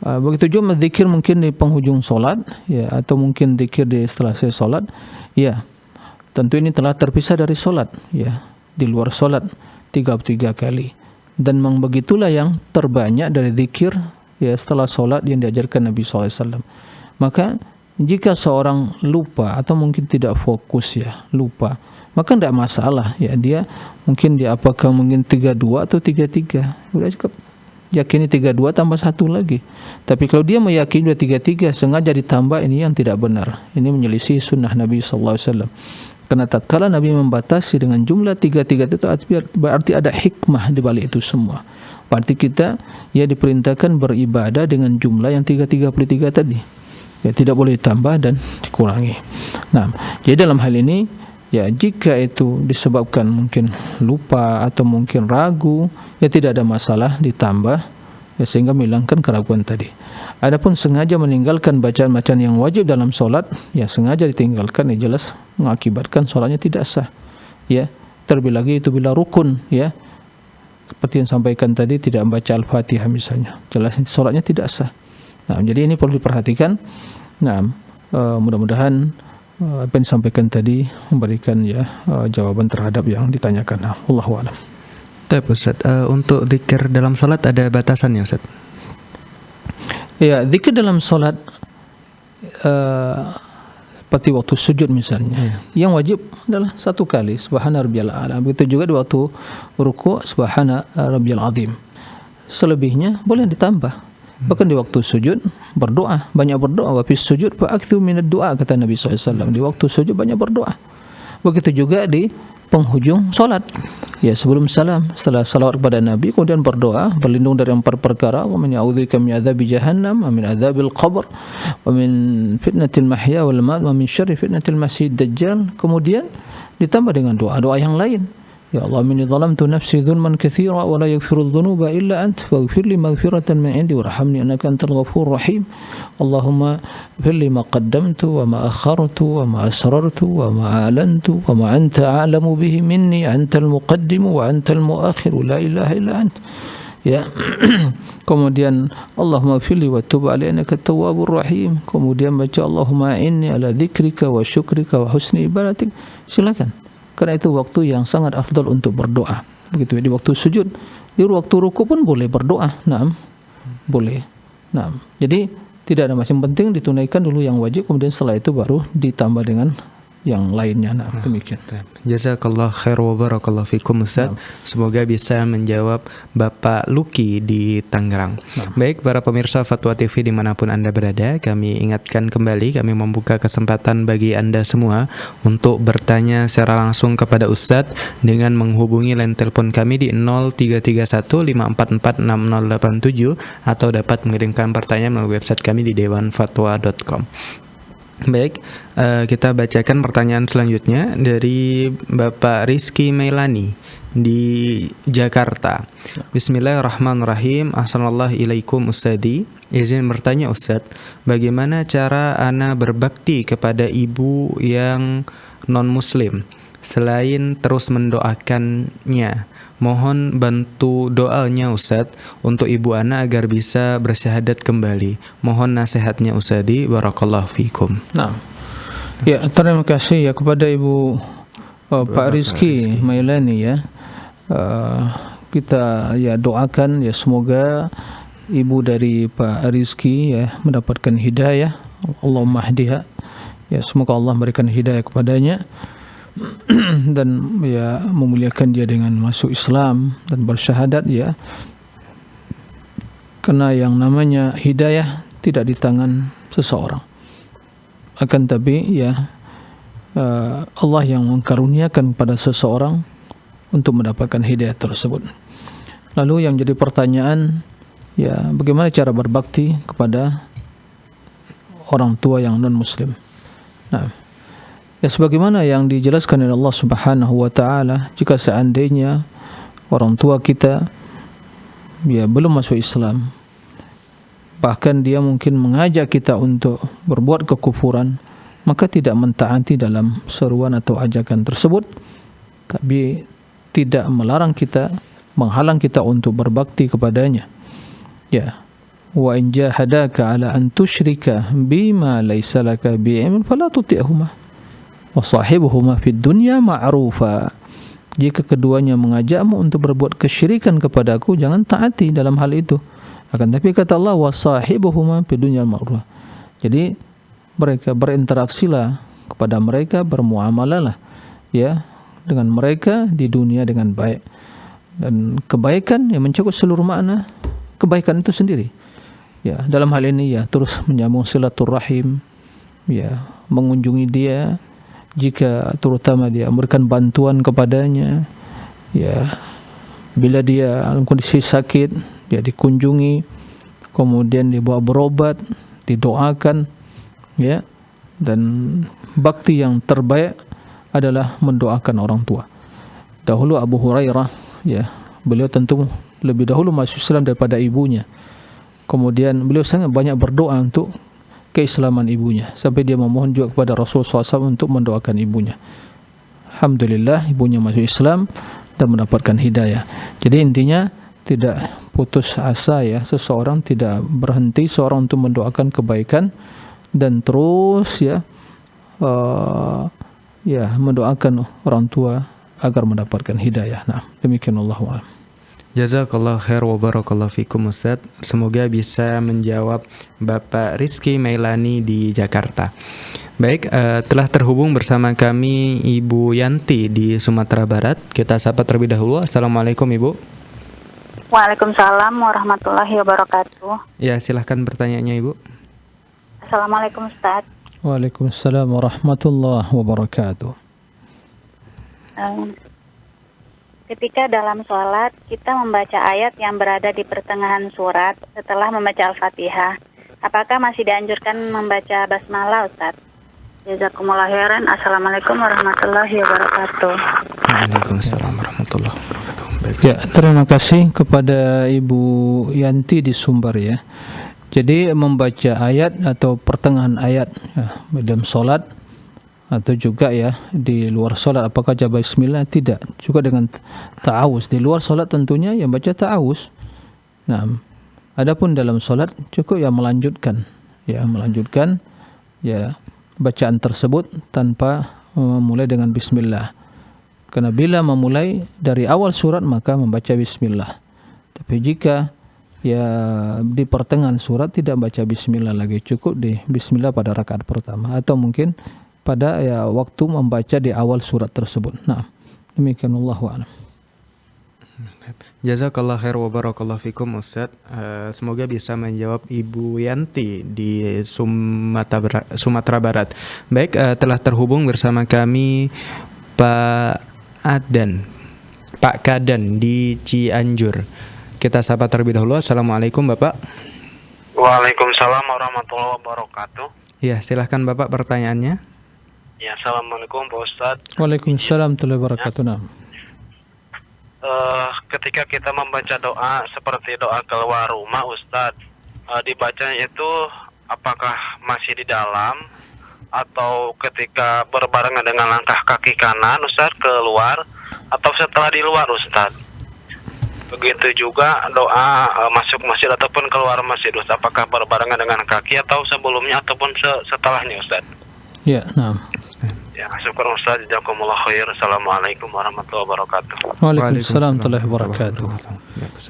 E: begitu juga zikir mungkin di penghujung solat ya, atau mungkin zikir di setelah selesai solat ya, tentu ini telah terpisah dari solat ya, di luar solat 33 kali. Dan memang begitulah yang terbanyak dari zikir ya setelah solat yang diajarkan Nabi SAW. Maka jika seorang lupa atau mungkin tidak fokus ya, lupa, maka tidak masalah ya, dia mungkin dia apakah mungkin 32 atau 33, udah cukup yakini 32 tambah 1 lagi. Tapi kalau dia meyakini 33 sengaja ditambah, ini yang tidak benar, ini menyelisih sunnah Nabi SAW. Karena tatkala Nabi membatasi dengan jumlah 33 itu berarti ada hikmah di balik itu semua. Berarti kita ya diperintahkan beribadah dengan jumlah yang 33 tadi ya, tidak boleh ditambah dan dikurangi. Nah, jadi dalam hal ini ya, jika itu disebabkan mungkin lupa atau mungkin ragu, ya tidak ada masalah ditambah ya, sehingga menghilangkan keraguan tadi. Adapun sengaja meninggalkan bacaan-bacaan yang wajib dalam solat, ya sengaja ditinggalkan, ya jelas mengakibatkan solatnya tidak sah. Ya, terlebih lagi itu bila rukun, ya seperti yang sampaikan tadi, tidak membaca Al-Fatihah misalnya, jelas solatnya tidak sah. Nah, jadi ini perlu diperhatikan. Nah, mudah-mudahan apa yang disampaikan tadi memberikan jawaban terhadap yang ditanyakan. Nah, wallahu a'lam.
D: Baik Ustaz, untuk zikir dalam salat ada batasannya Ustaz?
E: Ya, zikir dalam salat seperti waktu sujud misalnya, yang wajib adalah satu kali subhana rabbiyal a'la. Begitu juga di waktu ruku' subhana rabbiyal azim. Selebihnya boleh ditambah. Bahkan di waktu sujud berdoa, banyak berdoa. Wa fis sujud fa aktsir minad du'a, kata Nabi SAW. Di waktu sujud banyak berdoa. Begitu juga di penghujung salat. Ya, sebelum salam, setelah salawat kepada Nabi, kemudian berdoa, berlindung dari 4 perkara. Wa min a'udzubika min adzabi jahannam, wa min adzabil qabr, wa min fitnatil mahya wal mamat, wa min syarri fitnatil masiihid dajjal. Kemudian ditambah dengan doa-doa yang lain. Ya Allah, inni zalamtu nafsi dzulman katsira wa la yaghfiru dzunuba illa ant, faghfir li maghfiratan min 'indi warhamni innaka antal ghafurur rahim. Allahumma ighfir li ma qaddamtu wa ma akhartu wa ma asrartu wa ma a'lantu wa ma anta a'lamu bihi minni, antal muqaddimu wa antal muakhir, la ilaha illa ant. Ya. Kemudian Allahumma ighfir li wa tub 'alayya innaka tawwabur rahim. Kemudian baca Allahumma inni ala dzikrika wa syukrika wa husni ibadatik. Silakan. Karena itu waktu yang sangat afdal untuk berdoa. Begitu di waktu sujud, di waktu ruku pun boleh berdoa. Naam, boleh. Naam. Jadi tidak ada macam, penting ditunaikan dulu yang wajib, kemudian setelah itu baru ditambah dengan yang lainnya. Nah, demikian.
D: Jazakallah khair wa barakallahu fikum Ustaz. Semoga bisa menjawab Bapak Luki di Tangerang. Baik para pemirsa Fatwa TV dimanapun Anda berada, kami ingatkan kembali, kami membuka kesempatan bagi Anda semua untuk bertanya secara langsung kepada Ustaz dengan menghubungi line telepon kami di 033154460087 atau dapat mengirimkan pertanyaan melalui website kami di dewanfatwa.com. Baik, kita bacakan pertanyaan selanjutnya dari Bapak Rizky Mailani di Jakarta. Bismillahirrahmanirrahim. Assalamualaikum Ustadi. Izin bertanya Ustadz, bagaimana cara ana berbakti kepada ibu yang non-muslim selain terus mendoakannya? Mohon bantu doanya Ustadz untuk ibu ana agar bisa bersyahadat kembali. Mohon nasihatnya Ustadi, barakallahu fikum.
E: Nah, ya terima kasih ya kepada Ibu Pak Rizky Mailani ya. Kita ya doakan ya semoga ibu dari Pak Rizky ya mendapatkan hidayah. Allahumma hdiha. Ya semoga Allah memberikan hidayah kepadanya dan ya memuliakan dia dengan masuk Islam dan bersyahadat ya. Karena yang namanya hidayah tidak di tangan seseorang, akan tapi ya Allah yang mengkaruniakan pada seseorang untuk mendapatkan hidayah tersebut. Lalu yang jadi pertanyaan ya, bagaimana cara berbakti kepada orang tua yang non muslim? Nah, ya sebagaimana yang dijelaskan oleh Allah Subhanahu wa taala, jika seandainya orang tua kita ya belum masuk Islam, bahkan dia mungkin mengajak kita untuk berbuat kekufuran, maka tidak mentaati dalam seruan atau ajakan tersebut, tapi tidak melarang kita, menghalang kita untuk berbakti kepadanya. Ya, wa in jahadaka ala an tusyrika bima laysa laka bi'ilm fala tuti'huma wa sahibuhuma fid dunya ma'rufa. Jika keduanya mengajakmu untuk berbuat kesyirikan kepadaku, jangan taati dalam hal itu. Akan tapi kata Allah, wa sahibuhuma fid dunya ma'rufa. Jadi mereka berinteraksilah kepada mereka, bermuamalah ya dengan mereka di dunia dengan baik. Dan kebaikan yang mencakup seluruh makna kebaikan itu sendiri. Ya, dalam hal ini ya terus menyambung silaturahim, ya mengunjungi dia jika terutama dia memberikan bantuan kepadanya, ya bila dia dalam kondisi sakit dia dikunjungi, kemudian dibawa berobat, didoakan, ya. Dan bakti yang terbaik adalah mendoakan orang tua. Dahulu Abu Hurairah, ya beliau tentu lebih dahulu masuk Islam daripada ibunya. Kemudian beliau sangat banyak berdoa untuk keislaman ibunya, sampai dia memohon juga kepada Rasulullah SAW untuk mendoakan ibunya. Alhamdulillah ibunya masuk Islam dan mendapatkan hidayah. Jadi intinya tidak putus asa ya, seseorang tidak berhenti seorang untuk mendoakan kebaikan dan terus ya mendoakan orang tua agar mendapatkan hidayah. Nah, demikian Allahu a'lam.
D: Jazakallah khair wa barakallahu fikum Ustaz. Semoga bisa menjawab Bapak Rizky Mailani di Jakarta. Baik, telah terhubung bersama kami Ibu Yanti di Sumatera Barat. Kita sapa terlebih dahulu. Assalamualaikum Ibu.
F: Waalaikumsalam warahmatullahi wabarakatuh.
D: Ya, silahkan pertanyaannya Ibu.
F: Assalamualaikum Ustaz.
E: Waalaikumsalam warahmatullahi wabarakatuh.
F: Ketika dalam sholat kita membaca ayat yang berada di pertengahan surat setelah membaca Al-Fatihah, apakah masih dianjurkan membaca basmalah Ustaz? Jazakumullah khairan. Assalamualaikum warahmatullahi wabarakatuh.
D: Waalaikumsalam warahmatullahi wabarakatuh. Baik.
E: Ya, terima kasih kepada Ibu Yanti di Sumbar ya. Jadi membaca ayat atau pertengahan ayat ya, dalam sholat atau juga ya di luar sholat, apakah baca bismillah? Tidak. Juga dengan ta'awuz. Di luar sholat tentunya yang baca ta'awuz. Nah, adapun dalam sholat cukup ya melanjutkan ya bacaan tersebut tanpa memulai dengan bismillah. Karena bila memulai dari awal surat maka membaca bismillah. Tapi jika ya di pertengahan surat tidak baca bismillah lagi, cukup di bismillah pada rakaat pertama atau mungkin pada ya waktu membaca di awal surat tersebut. Nah, demikian Allahu a'lam.
D: Jazakallah khair wa barakallahu fikum Ustaz. Semoga bisa menjawab Ibu Yanti di Sumatera Barat. Baik, telah terhubung bersama kami Pak Kadan di Cianjur. Kita sapa terlebih dahulu. Assalamualaikum Bapak.
G: Waalaikumsalam warahmatullahi wabarakatuh.
D: Ya, silahkan Bapak pertanyaannya.
G: Ya, assalamualaikum Pak Ustadz.
E: Waalaikumsalam warahmatullahi wabarakatuh.
G: Ketika kita membaca doa seperti doa keluar rumah Ustadz, dibacanya itu apakah masih di dalam atau ketika berbarengan dengan langkah kaki kanan Ustadz keluar atau setelah di luar Ustadz? Begitu juga doa masuk masjid ataupun keluar masjid Ustadz, apakah berbarengan dengan kaki atau sebelumnya ataupun setelahnya Ustadz?
E: Ya, nah.
G: Ya, syukur Ustaz, jazakumullah khair. Assalamualaikum warahmatullahi wabarakatuh.
E: Waalaikumsalam warahmatullahi wabarakatuh.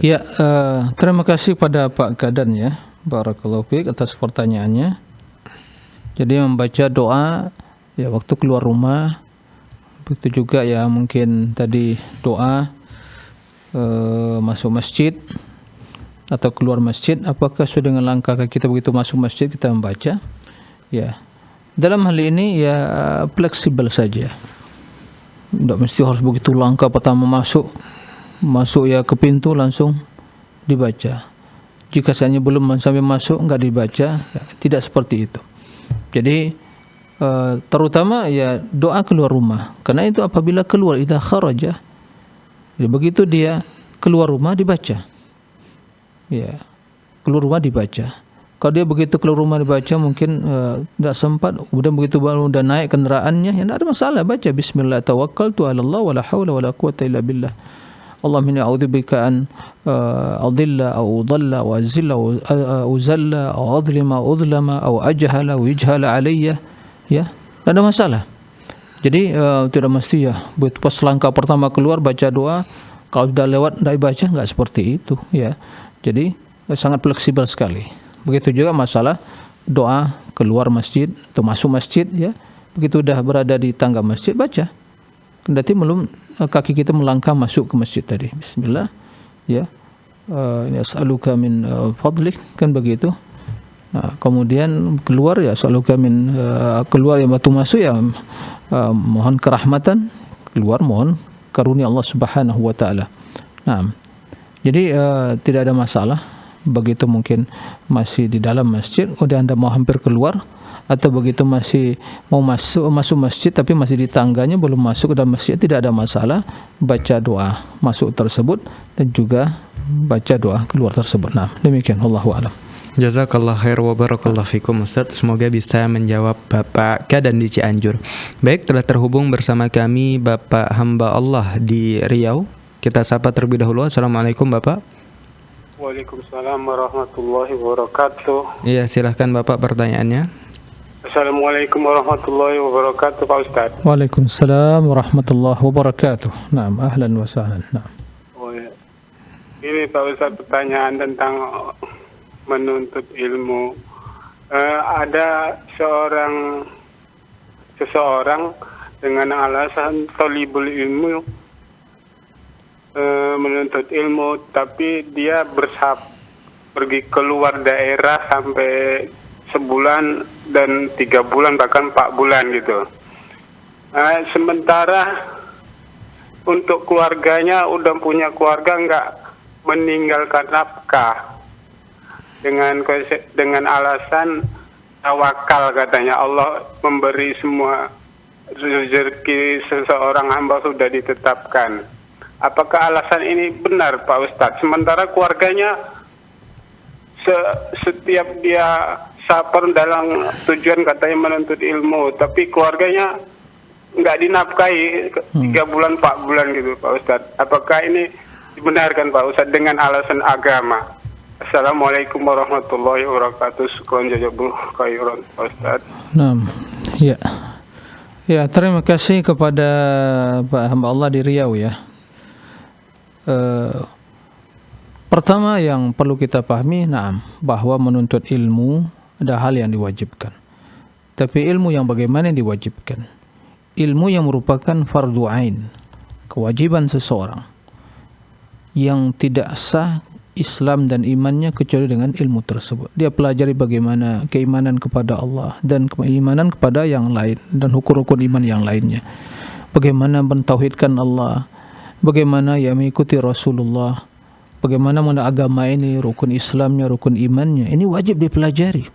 E: Ya, terima kasih pada Pak Kadan ya, barakallahu fiik atas pertanyaannya. Jadi membaca doa ya waktu keluar rumah, begitu juga ya mungkin tadi doa masuk masjid atau keluar masjid, apakah sesuai dengan langkah kita begitu masuk masjid kita membaca? Ya. Dalam hal ini ya fleksibel saja. Tidak mesti harus begitu langkah pertama masuk ya ke pintu langsung dibaca. Jika saja belum sampai masuk enggak dibaca, ya, tidak seperti itu. Jadi terutama ya doa keluar rumah. Karena itu apabila keluar idza kharaja, ya, begitu dia keluar rumah dibaca. Ya, keluar rumah dibaca. Kalau dia begitu keluar rumah dibaca mungkin tidak sempat, kemudian begitu baru udah naik kendaraannya, ya tidak ada masalah, baca bismillah tawakkaltu 'ala Allah wala haula wala quwwata illa billah. Allahumma inni a'udzubika an adilla aw udalla wa azilla aw uzalla aw adlima udlama aw ajhala wa yujhala alayya. Ya, tidak ada masalah. Jadi tidak mesti ya begitu pas langkah pertama keluar baca doa, kalau sudah lewat tidak baca, enggak seperti itu ya. Jadi sangat fleksibel sekali. Begitu juga masalah doa keluar masjid atau masuk masjid ya. Begitu sudah berada di tangga masjid baca. Kendati belum kaki kita melangkah masuk ke masjid tadi. Bismillah ya. As'aluka min fadlik, kan begitu. Nah, kemudian keluar ya as'aluka min keluar ya waktu masuk ya mohon kerahmatan, keluar mohon karunia Allah Subhanahu wa taala. Nah, jadi tidak ada masalah. Begitu mungkin masih di dalam masjid, udah Anda mau hampir keluar, atau begitu masih mau masuk masjid tapi masih di tangganya belum masuk ke dalam masjid, tidak ada masalah, baca doa masuk tersebut dan juga baca doa keluar tersebut. Nah, demikian Allahu a'lam.
D: Jazakallah khair wa barakallahu fikum Ustaz. Semoga bisa menjawab Bapak Kadan di Cianjur. Baik, telah terhubung bersama kami Bapak hamba Allah di Riau. Kita sapa terlebih dahulu. Assalamualaikum Bapak.
H: Waalaikumsalam warahmatullahi wabarakatuh.
D: Iya, silahkan Bapak pertanyaannya.
H: Assalamualaikum warahmatullahi wabarakatuh, Pak Ustadz.
E: Waalaikumsalam warahmatullahi wabarakatuh. Naam, ahlan wa sahlan. Naam.
H: Oh, ya. Ini Pak Ustadz pertanyaan tentang menuntut ilmu. Ada seseorang dengan alasan thalibul ilmu, menuntut ilmu, tapi dia pergi keluar daerah sampai sebulan dan 3 bulan bahkan 4 bulan gitu. Sementara untuk keluarganya udah punya keluarga, nggak meninggalkan nafkah dengan alasan tawakal, katanya Allah memberi semua rezeki seseorang hamba sudah ditetapkan. Apakah alasan ini benar, Pak Ustadz? Sementara keluarganya setiap dia sabar dalam tujuan katanya menuntut ilmu, tapi keluarganya nggak dinafkahi 3 bulan 4 bulan gitu, Pak Ustadz. Apakah ini dibenarkan, Pak Ustadz, dengan alasan agama? Assalamualaikum warahmatullahi wabarakatuh. Syukran jazabul khairan, Pak Ustadz.
E: Naam. Ya. Ya, terima kasih kepada Pak hamba Allah di Riau ya. Pertama yang perlu kita pahami, bahwa menuntut ilmu ada hal yang diwajibkan. Tapi ilmu yang bagaimana yang diwajibkan? Ilmu yang merupakan fardu ain, kewajiban seseorang yang tidak sah Islam dan imannya kecuali dengan ilmu tersebut. Dia pelajari bagaimana keimanan kepada Allah dan keimanan kepada yang lain dan hukum-hukum iman yang lainnya. Bagaimana mentauhidkan Allah, bagaimana ia mengikuti Rasulullah, bagaimana mana agama ini, rukun Islamnya, rukun imannya, ini wajib dipelajari.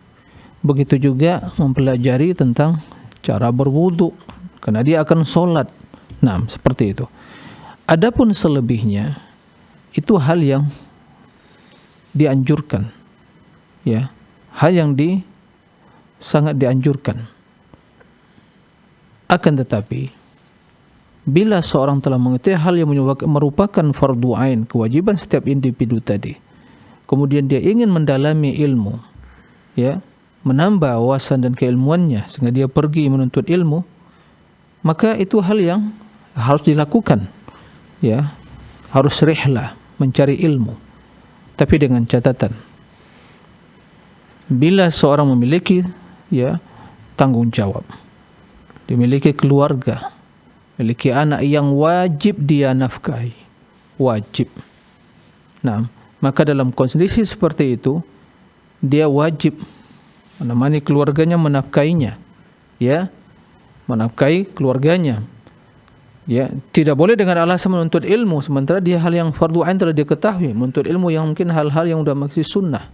E: Begitu juga mempelajari tentang cara berwudu, karena dia akan sholat. Nah, seperti itu. Adapun selebihnya, itu hal yang dianjurkan, ya, hal yang sangat dianjurkan. Akan tetapi, bila seorang telah mengetahui hal yang merupakan fardu ain, kewajiban setiap individu tadi, kemudian dia ingin mendalami ilmu, ya, menambah wawasan dan keilmuannya sehingga dia pergi menuntut ilmu, maka itu hal yang harus dilakukan, ya, harus rihlah mencari ilmu. Tapi dengan catatan, bila seorang memiliki, ya, tanggung jawab, dimiliki keluarga, memiliki anak yang wajib dia nafkahi, wajib. Nah, maka dalam kondisi seperti itu, dia wajib menemani keluarganya menafkahinya, ya, menafkahi keluarganya. Ya, tidak boleh dengan alasan menuntut ilmu sementara dia hal yang fardu ain telah diketahui, menuntut ilmu yang mungkin hal-hal yang sudah masih sunnah,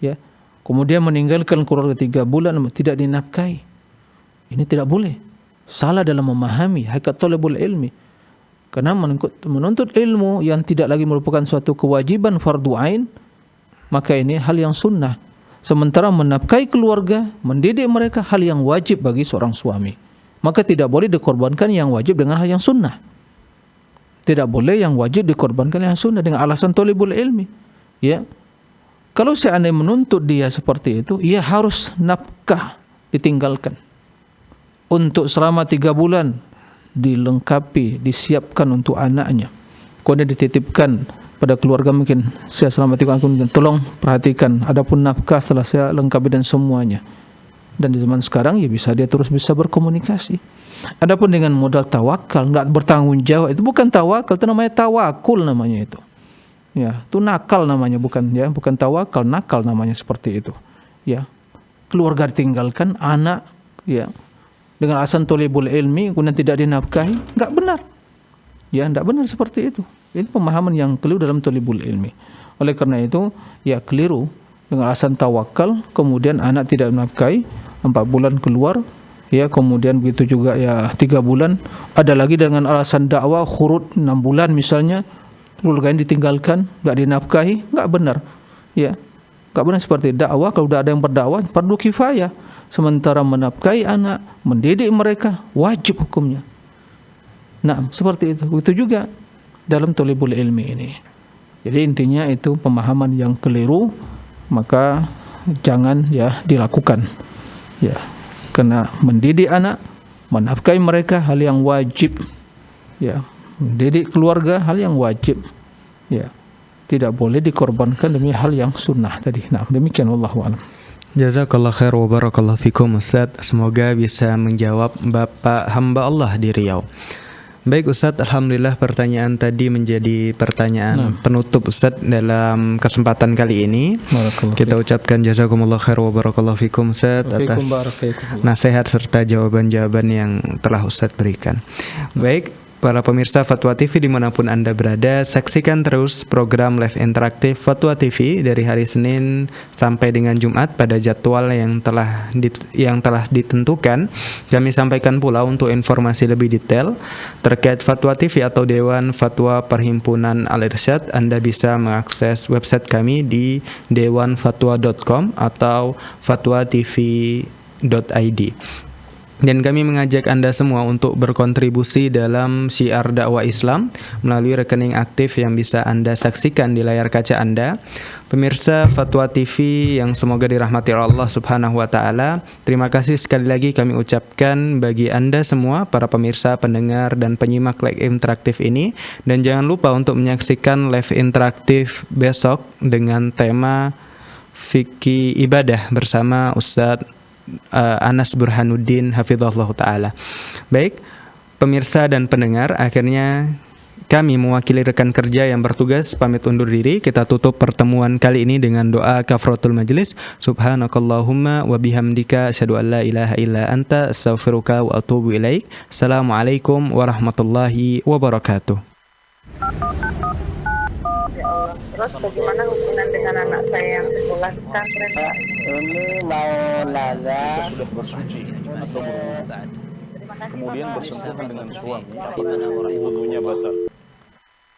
E: ya. Kemudian meninggalkan keluarga 3 bulan tidak dinafkahi. Ini tidak boleh. Salah dalam memahami hakikat thalabul ilmi. Karena menuntut ilmu yang tidak lagi merupakan suatu kewajiban fardu ain, maka ini hal yang sunnah. Sementara menafkahi keluarga, mendidik mereka hal yang wajib bagi seorang suami. Maka tidak boleh dikorbankan yang wajib dengan hal yang sunnah. Tidak boleh yang wajib dikorbankan yang sunnah dengan alasan thalabul ilmi. Ya. Kalau seandainya menuntut dia seperti itu, ia harus nafkah ditinggalkan. Untuk selama 3 bulan dilengkapi, disiapkan untuk anaknya. Kemudian dititipkan pada keluarga mungkin, saya selama 3 bulan, tolong perhatikan, adapun nafkah setelah saya lengkapi dan semuanya. Dan di zaman sekarang ya dia terus bisa berkomunikasi. Adapun dengan modal tawakal, enggak bertanggung jawab, itu bukan tawakal, itu namanya tawakul namanya itu. Ya, itu nakal namanya, bukan tawakal, nakal namanya seperti itu. Ya. Keluarga ditinggalkan, anak, ya, dengan alasan thalabul ilmi kemudian tidak dinafkahi, enggak benar. Ya, enggak benar seperti itu. Ini pemahaman yang keliru dalam thalabul ilmi. Oleh karena itu, ya keliru dengan alasan tawakal, kemudian anak tidak dinafkahi, 4 bulan keluar, ya, kemudian begitu juga ya 3 bulan, ada lagi dengan alasan dakwah khurud 6 bulan misalnya, keluarga yang ditinggalkan, enggak dinafkahi, enggak benar. Ya. Enggak benar seperti dakwah, kalau sudah ada yang berdakwah fardu kifayah, sementara menafkahi anak, mendidik mereka wajib hukumnya. Nah, seperti itu. Begitu juga dalam thalabul ilmi ini. Jadi intinya itu pemahaman yang keliru, maka jangan ya dilakukan. Ya, karena mendidik anak, menafkahi mereka hal yang wajib. Ya, mendidik keluarga hal yang wajib. Ya, tidak boleh dikorbankan demi hal yang sunnah tadi. Nah, demikian wallahu a'lam.
D: Jazakallah khair wa barakallahu fikum Ustaz. Semoga bisa menjawab Bapak hamba Allah di Riau. Baik Ustadz, alhamdulillah pertanyaan tadi menjadi pertanyaan penutup Ustadz dalam kesempatan kali ini. Kita ucapkan jazakumullah khair wa barakallahu fikum Ustadz atas nasihat serta jawaban-jawaban yang telah Ustadz berikan. Baik, para pemirsa Fatwa TV dimanapun Anda berada, saksikan terus program live interaktif Fatwa TV dari hari Senin sampai dengan Jumat pada jadwal yang telah ditentukan. Kami sampaikan pula untuk informasi lebih detail terkait Fatwa TV atau Dewan Fatwa Perhimpunan Al-Irsyad, Anda bisa mengakses website kami di dewanfatwa.com atau fatwatv.id. Dan kami mengajak Anda semua untuk berkontribusi dalam syiar dakwah Islam melalui rekening aktif yang bisa Anda saksikan di layar kaca Anda. Pemirsa Fatwa TV yang semoga dirahmati Allah Subhanahu wa taala, terima kasih sekali lagi kami ucapkan bagi Anda semua para pemirsa, pendengar dan penyimak live interaktif ini, dan jangan lupa untuk menyaksikan live interaktif besok dengan tema fikih ibadah bersama Ustadz Anas Burhanuddin hafizahullah ta'ala. Baik, pemirsa dan pendengar, akhirnya kami mewakili rekan kerja yang bertugas pamit undur diri. Kita tutup pertemuan kali ini dengan doa kafaratul majlis. Subhanakallahumma wa bihamdika asyhadu an la ilaha illa anta astaghfiruka wa atubu ilaik. Assalamualaikum warahmatullahi wabarakatuh.
A: Terus bagaimana hubungan dengan anak saya yang sekolah di pesantren?
B: Ini mau nazar.
C: Sudah bersuci atau berwudu, kemudian bersentuhan dengan suami, wudunya batal.